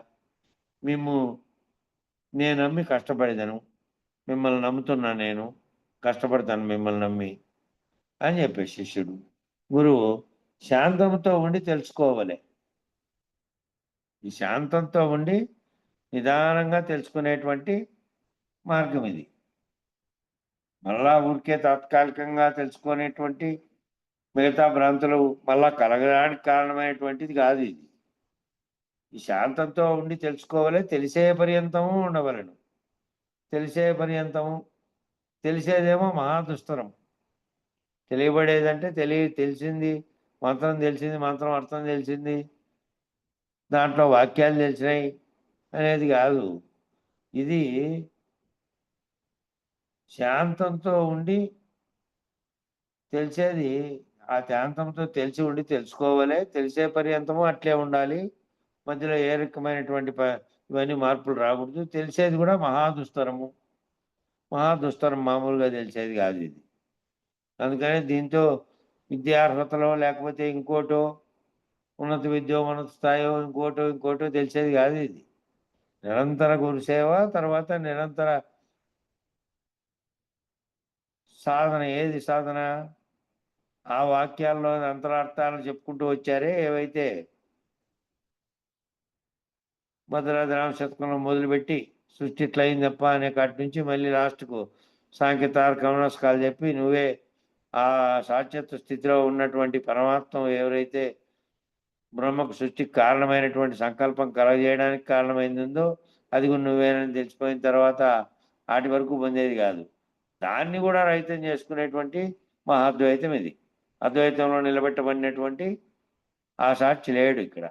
నేను నమ్మి కష్టపడేదను, మిమ్మల్ని నమ్ముతున్నా, నేను కష్టపడతాను మిమ్మల్ని నమ్మి అని చెప్పే శిష్యుడు. గురువు శాంతంతో ఉండి తెలుసుకోవాలి. ఈ శాంతంతో ఉండి నిదానంగా తెలుసుకునేటువంటి మార్గం ఇది. మళ్ళా ఊరికే తాత్కాలికంగా తెలుసుకునేటువంటి మిగతా భ్రాంతులు మళ్ళా కలగడానికి కారణమైనటువంటిది కాదు ఇది. ఈ శాంతంతో ఉండి తెలుసుకోవాలి. తెలిసే పర్యంతము ఉండవలను. తెలిసే పర్యంతము, తెలిసేదేమో మహా దుస్తరం. తెలియబడేదంటే తెలిసింది, మంత్రం అర్థం తెలిసింది, దాంట్లో వాక్యాలు తెలిసినాయి అనేది కాదు. ఇది శాంతంతో ఉండి తెలిసేది. ఆ శాంతంతో తెలిసి ఉండి తెలుసుకోవాలి. తెలిసే పర్యంతము అట్లే ఉండాలి. మధ్యలో ఏ రకమైనటువంటి ఇవన్నీ మార్పులు రాకూడదు. తెలిసేది కూడా మహాదుస్తరము. మహాదుస్తరం మామూలుగా తెలిసేది కాదు ఇది. అందుకని దీంతో విద్యార్హతలో లేకపోతే ఇంకోటో, ఉన్నత విద్యో, ఉన్నత స్థాయో, ఇంకోటో తెలిసేది కాదు ఇది. నిరంతర గురుసేవ, తర్వాత నిరంతర సాధన. ఏది సాధన? ఆ వాక్యాల్లో అంతరార్థాలు చెప్పుకుంటూ వచ్చారే ఏవైతే భద్రాద్రి రామశతకంలో మొదలుపెట్టి సృష్టి ఇట్లా అయిందప్ప అనే కాటి నుంచి మళ్ళీ లాస్ట్కు సాంకేతార్క నమస్కారాలు చెప్పి నువ్వే ఆ సాక్షాత్ స్థితిలో ఉన్నటువంటి పరమాత్మ ఎవరైతే బ్రహ్మకు సృష్టికి కారణమైనటువంటి సంకల్పం కలగజేయడానికి కారణమైందో అది కూడా నువ్వేనని తెలిసిపోయిన తర్వాత వాటి వరకు పొందేది కాదు. దాన్ని కూడా రహితం చేసుకునేటువంటి మహాద్వైతం ఇది. అద్వైతంలో నిలబెట్టబడినటువంటి ఆ సాక్షి లేడు ఇక్కడ.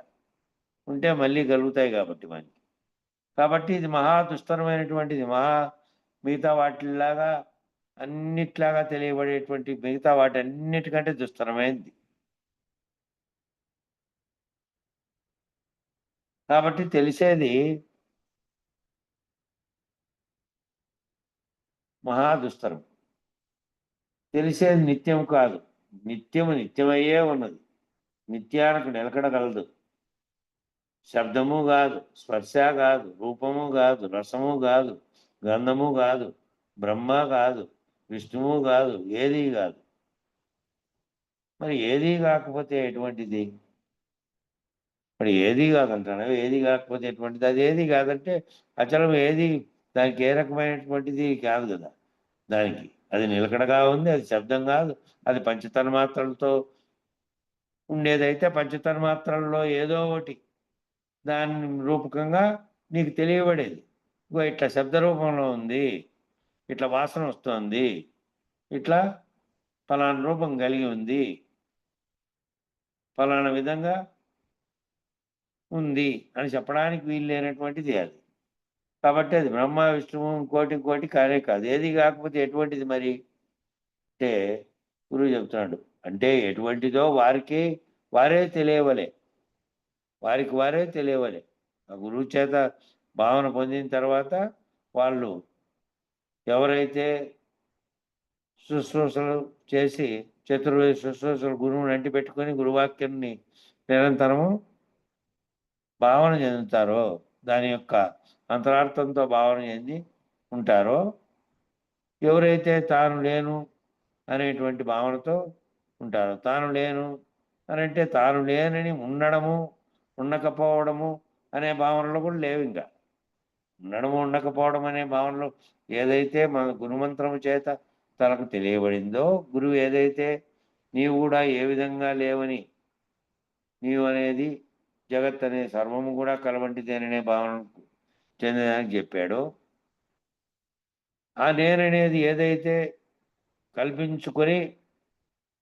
ఉంటే మళ్ళీ కలుగుతాయి కాబట్టి మనకి. కాబట్టి ఇది మహా దుస్తరమైనటువంటిది. మిగతా వాటిలాగా అన్నిట్లాగా తెలియబడేటువంటి మిగతా వాటి అన్నిటికంటే దుస్తరమైనది. కాబట్టి తెలిసేది మహా దుస్తరం. తెలిసేది నిత్యం కాదు. నిత్యమయ్యే ఉన్నది. నిత్యానికి నిలకడగలదు. శబ్దము కాదు, స్పర్శ కాదు, రూపము కాదు, రసము కాదు, గంధము కాదు, బ్రహ్మ కాదు, విష్ణువు కాదు, ఏదీ కాదు. మరి ఏదీ కాకపోతే ఎటువంటిది? మరి ఏదీ కాదంటాను. ఏది కాకపోతే ఎటువంటిది? అది ఏది కాదంటే అచలం. ఏది దానికి ఏ రకమైనటువంటిది కాదు కదా. దానికి అది నిలకడగా ఉంది. అది శబ్దం కాదు. అది పంచతన్మాత్రలతో ఉండేదైతే పంచతన్మాత్రల్లో ఏదో ఒకటి దాని రూపకంగా నీకు తెలియబడేది. ఇంకో ఇట్లా శబ్ద రూపంలో ఉంది, ఇట్లా వాసన వస్తుంది, ఇట్లా ఫలానా రూపం కలిగి ఉంది, ఫలానా విధంగా ఉంది అని చెప్పడానికి వీలు లేనటువంటిది అది. కాబట్టి అది బ్రహ్మ, విష్ణువు, ఇంకోటి కానే కాదు. ఏది కాకపోతే ఎటువంటిది మరి? అంటే గురువు చెప్తున్నాడు, అంటే ఎటువంటిదో వారే తెలియవలే, వారే తెలియవలే. ఆ గురువు చేత భావన పొందిన తర్వాత వాళ్ళు ఎవరైతే శుశ్రూషలు చేసి చతుర్వేద శుశ్రూషలు గురువుని అంటి పెట్టుకొని గురువాక్యాన్ని నిరంతరము భావన చెందుతారో, దాని యొక్క అంతరార్థంతో భావన చెంది ఉంటారో, ఎవరైతే తాను లేను అనేటువంటి భావనతో ఉంటారో, తాను లేను అని అంటే తాను లేనని ఉండడము ఉండకపోవడము అనే భావనలు కూడా లేవు. ఇంకా ఉండడము ఉండకపోవడం అనే భావనలు ఏదైతే మన గురుమంత్రము చేత తనకు తెలియబడిందో, గురువు ఏదైతే నీవు కూడా ఏ విధంగా లేవని, నీవు అనేది జగత్ అనే సర్వము కూడా కలవంటిదేననే భావన చెందడానికి చెప్పాడో, ఆ నేననేది ఏదైతే కల్పించుకొని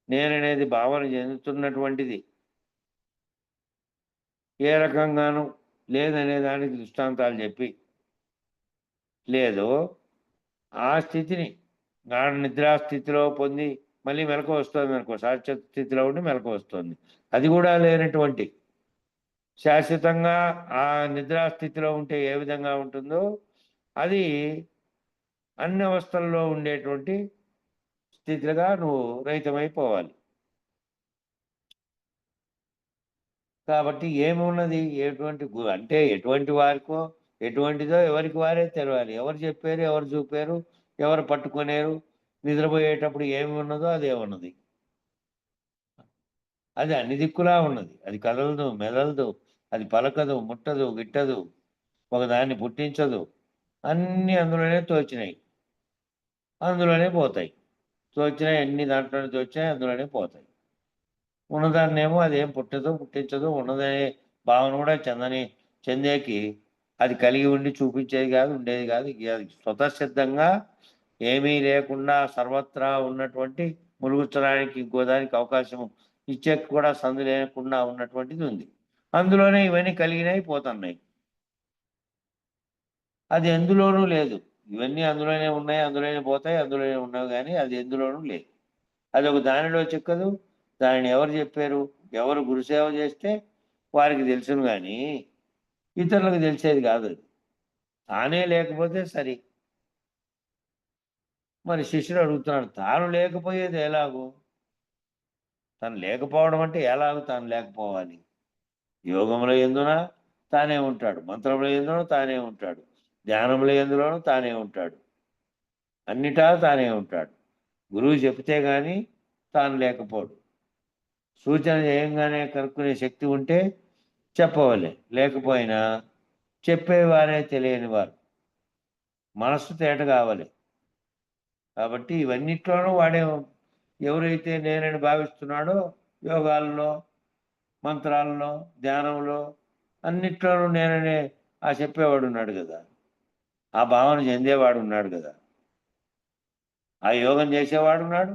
నేననేది భావన చెందుతున్నటువంటిది ఏ రకంగానూ లేదనే దానికి దృష్టాంతాలు చెప్పి లేదో, ఆ స్థితిని గాఢ నిద్రాస్థితిలో పొంది మళ్ళీ మెలకు వస్తుంది అనుకో, శాశ్వత స్థితిలో ఉండి మెలకు వస్తుంది. అది కూడా లేనటువంటి శాశ్వతంగా ఆ నిద్రాస్థితిలో ఉంటే ఏ విధంగా ఉంటుందో, అది అన్ని అవస్థల్లో ఉండేటువంటి స్థితిగా నువ్వు రహితమైపోవాలి. కాబట్టి ఏమున్నది, అంటే ఎటువంటి వారికో ఎటువంటిదో ఎవరికి వారే తెలియాలి. ఎవరు చెప్పారు, ఎవరు చూపారు, ఎవరు పట్టుకునేరు, నిద్రపోయేటప్పుడు ఏమి ఉన్నదో అదే ఉన్నది. అది అన్ని దిక్కులా ఉన్నది. అది కదలదు, మెదలదు, అది పలకదు, ముట్టదు, గిట్టదు, ఒకదాన్ని పుట్టించదు. అన్నీ అందులోనే తోచినాయి, అందులోనే పోతాయి. తోచినాయి అన్ని దాంట్లోనే తోచినాయి, అందులోనే పోతాయి. ఉన్నదాన్నేమో అదేం పుట్టదు, పుట్టించదు, ఉన్నదనే భావన కూడా చెందేకి అది కలిగి ఉండి చూపించేది కాదు, ఉండేది కాదు. అది స్వతసిద్ధంగా ఏమీ లేకుండా సర్వత్రా ఉన్నటువంటి ములుగుచ్చడానికి ఇంకో దానికి అవకాశం ఇచ్చే కూడా సందు లేకుండా ఉన్నటువంటిది ఉంది. అందులోనే ఇవన్నీ కలిగినాయి, పోతున్నాయి. అది ఎందులోనూ లేదు. ఇవన్నీ అందులోనే ఉన్నాయి, అందులోనే పోతాయి, అందులోనే ఉన్నావు, కానీ అది ఎందులోనూ లేదు. అది ఒక దానిలో చిక్కదు. దానిని ఎవరు చెప్పారు, ఎవరు గురుసేవ చేస్తే వారికి తెలుసును, కానీ ఇతరులకు తెలిసేది కాదు. అది తానే లేకపోతే సరి. మరి శిష్యుడు అడుగుతున్నాడు, తాను లేకపోయేది ఎలాగో? తను లేకపోవడం అంటే ఎలాగో తాను లేకపోవాలి? యోగంలో ఎందున తానే ఉంటాడు, మంత్రంలో ఎందునో తానే ఉంటాడు, ధ్యానంలో ఎందులోనూ తానే ఉంటాడు, అన్నిటా తానే ఉంటాడు. గురువు చెప్తే కానీ తాను లేకపోడు. సూచన చేయంగానే కనుక్కునే శక్తి ఉంటే చెప్పవలే, లేకపోయినా చెప్పేవారే తెలియని వారు. మనస్సు తేట కావాలి. కాబట్టి ఇవన్నిట్లోనూ వాడే ఎవరైతే నేనని భావిస్తున్నాడో, యోగాల్లో, మంత్రాల్లో, ధ్యానంలో అన్నిట్లోనూ నేననే ఆ చెప్పేవాడు ఉన్నాడు కదా, ఆ భావన చెందేవాడు ఉన్నాడు కదా, ఆ యోగం చేసేవాడు ఉన్నాడు,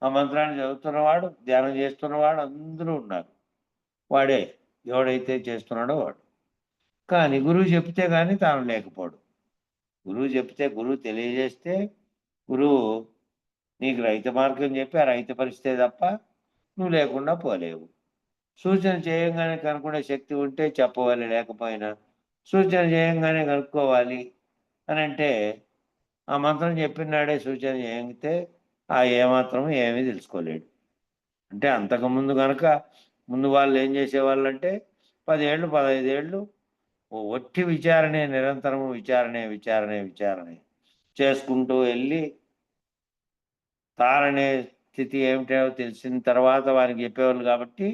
ఆ మంత్రాన్ని చదువుతున్నవాడు, ధ్యానం చేస్తున్నవాడు, అందరూ ఉన్నారు. వాడే ఎవడైతే చేస్తున్నాడో వాడు. కానీ గురువు చెప్తే కానీ తాను లేకపోడు. గురువు చెప్తే, గురువు తెలియజేస్తే, గురువు నీకు రహిత మార్గం చెప్పి ఆ రహిత పరిస్థితే తప్ప నువ్వు లేకుండా పోలేవు. సూచన చేయంగానే కనుక్కునే శక్తి ఉంటే చెప్పవాలి, లేకపోయినా సూచన చేయంగానే కనుక్కోవాలి అని అంటే ఆ మంత్రం చెప్పినాడే సూచన చేయితే ఆ ఏమాత్రం ఏమీ తెలుసుకోలేడు. అంటే అంతకుముందు కనుక ముందు వాళ్ళు ఏం చేసేవాళ్ళు అంటే 10 ఏళ్ళు 15 ఏళ్ళు ఒట్టి విచారణే, నిరంతరము విచారణే చేసుకుంటూ వెళ్ళి తారనే స్థితి ఏమిటో తెలిసిన తర్వాత వారికి చెప్పేవాళ్ళు. కాబట్టి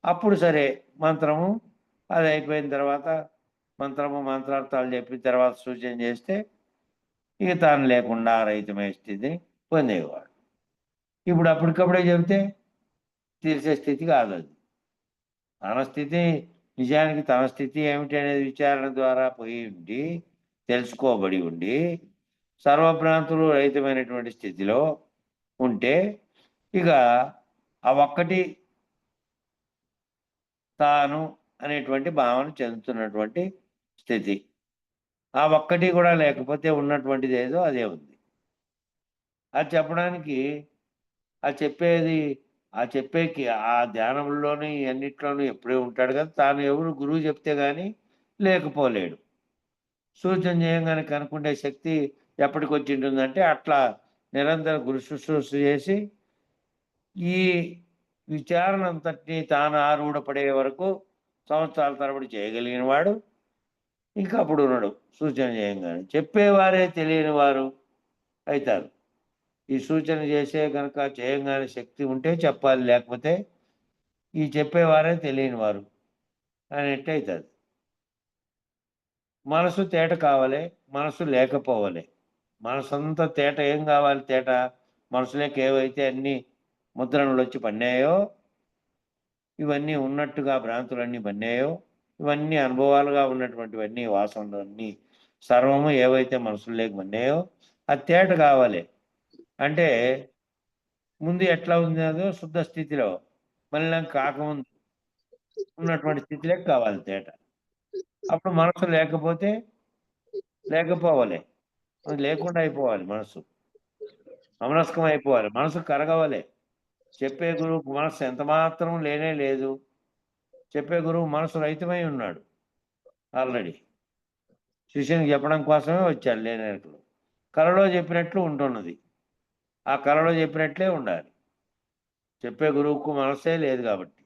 అప్పుడు సరే మంత్రము అది అయిపోయిన తర్వాత మంత్రార్థాలు చెప్పిన తర్వాత సూచన చేస్తే ఇక తాను లేకుండా రహితమైన స్థితిని పొందేవాడు. ఇప్పుడు అప్పటికప్పుడే చెబితే తీర్చే స్థితి కాదు అది. తన స్థితి, నిజానికి తన స్థితి ఏమిటి అనేది విచారణ ద్వారా పోయి ఉండి తెలుసుకోబడి ఉండి సర్వభ్రాంతులు రహితమైనటువంటి స్థితిలో ఉంటే ఇక ఆ ఒక్కటి తాను అనేటువంటి భావన చెందుతున్నటువంటి స్థితి. ఆ ఒక్కటి కూడా లేకపోతే ఉన్నటువంటిది ఏదో అదే ఉంది. అది చెప్పడానికి ఆ చెప్పేకి ఆ ధ్యానంలోని అన్నిట్లోనూ ఎప్పుడే ఉంటాడు కదా, తాను ఎవరు గురువు చెప్తే గాని లేకపోలేడు. సూచన చేయంగానే కనుక్కుండే శక్తి ఎప్పటికొచ్చింటుందంటే అట్లా నిరంతర గురు శుశ్రూష చేసి ఈ విచారణ అంతటినీ తాను ఆరూఢపడే వరకు సంవత్సరాల తరబడి చేయగలిగిన వాడు ఇంకా అప్పుడు ఉన్నాడు. సూచన చేయంగానే చెప్పేవారే తెలియని వారు అవుతారు. ఈ సూచన చేసే కనుక చేయంగానే శక్తి ఉంటే చెప్పాలి, లేకపోతే ఈ చెప్పేవారే తెలియని వారు అనేట్టు అవుతుంది. మనసు తేట కావాలి, మనసు లేకపోవాలి. మనసంతా తేట ఏం కావాలి? తేట మనసులోకి ఏవైతే అన్ని ముద్రణలు వచ్చి పన్నాయో, ఇవన్నీ ఉన్నట్టుగా భ్రాంతులన్నీ పన్నాయో, ఇవన్నీ అనుభవాలుగా ఉన్నటువంటివన్నీ వాసనలు అన్నీ సర్వము ఏవైతే మనసులోకి పన్నాయో అది తేట కావాలి. అంటే ముందు ఎట్లా ఉన్నదో శుద్ధ స్థితిలో మళ్ళీ కాకముందు ఉన్నటువంటి స్థితిలోకి కావాలి తేట. అప్పుడు మనసు లేకపోవాలి, అది లేకుండా అయిపోవాలి. మనసు అమనస్కం అయిపోవాలి, మనసు కరగవాలి. చెప్పే గురువుకు మనసు ఎంత మాత్రం లేనే లేదు. చెప్పే గురువు మనసు రహితమై ఉన్నాడు ఆల్రెడీ. శిష్యునికి చెప్పడం కోసమే వచ్చాడు లేనట్లు. కళలో చెప్పినట్లు ఉంటున్నది, ఆ కళలో చెప్పినట్లే ఉండాలి. చెప్పే గురువుకు మనసే లేదు కాబట్టి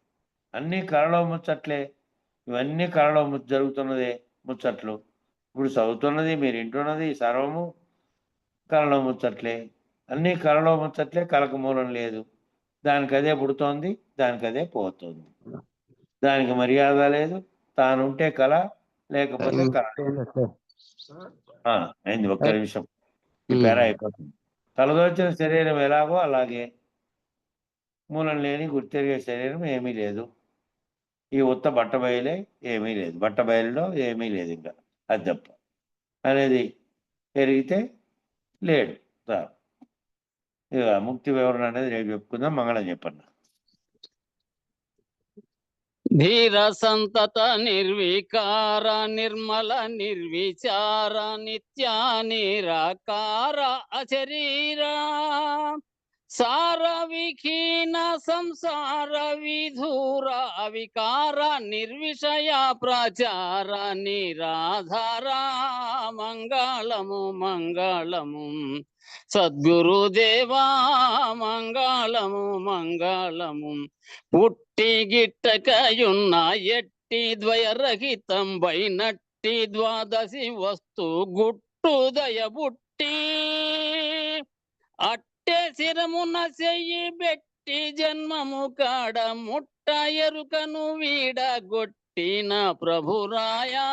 అన్నీ కళలో ముచ్చట్లే. ఇవన్నీ కళలో జరుగుతున్నదే ముచ్చట్లు. ఇప్పుడు చదువుతున్నది, మీరు వింటున్నది సర్వము కళలో ముచ్చట్లే. అన్నీ కళలో ముచ్చట్లే, కళకు మూలం లేదు. దానికి అదే పుడుతోంది, దానికి అదే పోతుంది. దానికి మర్యాద లేదు. తానుంటే కళ, లేకపోతే కళ లేదు. అయింది, ఒక్క నిమిషం, ఈ పేర అయిపోతుంది. తలదోచిన శరీరం ఎలాగో అలాగే మూలం లేని గుర్తెరిగే శరీరం ఏమీ లేదు. ఈ ఉత్త బట్టబయలే, ఏమీ లేదు. బట్టబయలులో ఏమీ లేదు ఇంకా, అది తప్ప అనేది పెరిగితే లేడు. ఇక ముక్తి వివరణ అనేది రేపు చెప్పుకుందాం. మంగళం చెప్పండి. ధీర సంతత నిర్వికార నిర్మల నిర్విచార నిత్య నిరాకార అశరీరా సార విహీన సంసార విధూర అవికార నిర్విషయ ప్రచార నిరాధార మంగళము మంగళము సద్గురుదేవా మంగళము మంగళము పుట్టి గిట్టకయున్న ఎట్టి ద్వయరహితం బైనట్టి ద్వాదశి వస్తు గుట్టు దయబుట్టి అట్టే శిరమున చెయ్యి బెట్టి జన్మము కాడ ముట్ట ఎరుకను వీడగొట్టిన ప్రభురాయా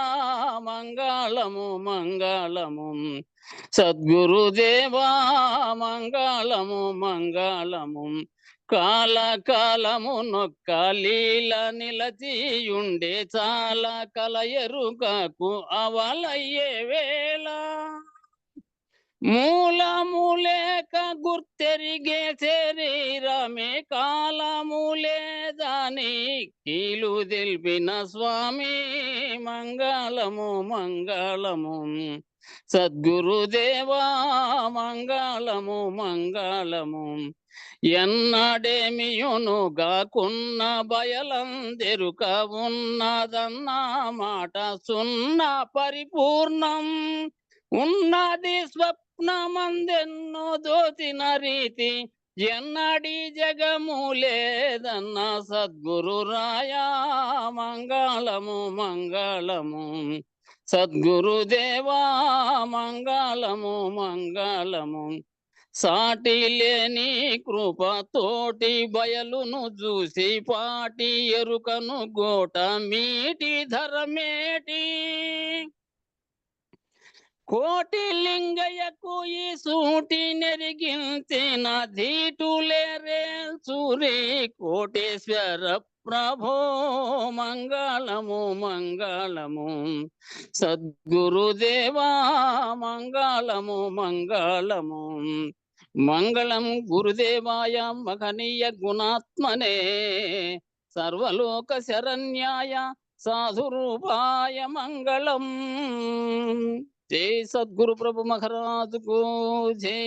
మంగళము మంగళము సద్గురుదేవా మంగళము మంగళము కాలకాలము నొక్క లీల నిలచియుండే చాలా కలయరుకకు అవలయ్యే వేళ మూలములేక గుర్తెరిగే శరీరమే కాలములే దాని కీలు తెలిపిన స్వామి మంగళము మంగళము సద్గురుదేవా మంగళము మంగళము ఎన్నడేమియును గాకున్న బయలందెరుక ఉన్నదన్న మాట సున్న పరిపూర్ణం ఉన్నది స్వప్నమందెన్నో దోచిన రీతి ఎన్నడి జగము లేదన్న సద్గురు రాయా మంగళము మంగళము సద్గురుదేవా మంగళము మంగళము సాటి లేని కృపతోటి బయలును చూసి పాటి ఎరుకను గోట మీటి ధరమేటి కోటి లింగయ్యకు ఈ సూటి నెరిగించిన ధీటులేరే సూరి కోటేశ్వర ప్రభో మంగళము మంగళము సద్గురుదేవా మంగళము మంగళము మంగళం గురుదేవాయ మహనీయ గుణాత్మనే సర్వలోక శరణ్యాయ సాధురూపాయ మంగళం. జై సద్గురు ప్రభు మహారాజుకు జై.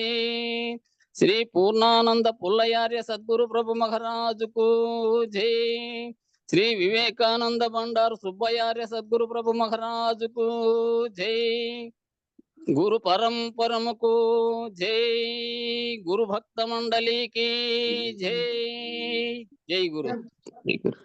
శ్రీ పూర్ణానంద పుల్లయార్య సద్గురు ప్రభు మహారాజుకు జై. శ్రీ వివేకానంద బండారు సుబ్బయార్య సద్గురు ప్రభు మహారాజుకు జై. గురు పరంపరముకు జై. గురు భక్త మండలికి జై. జై గురు. జై గురు.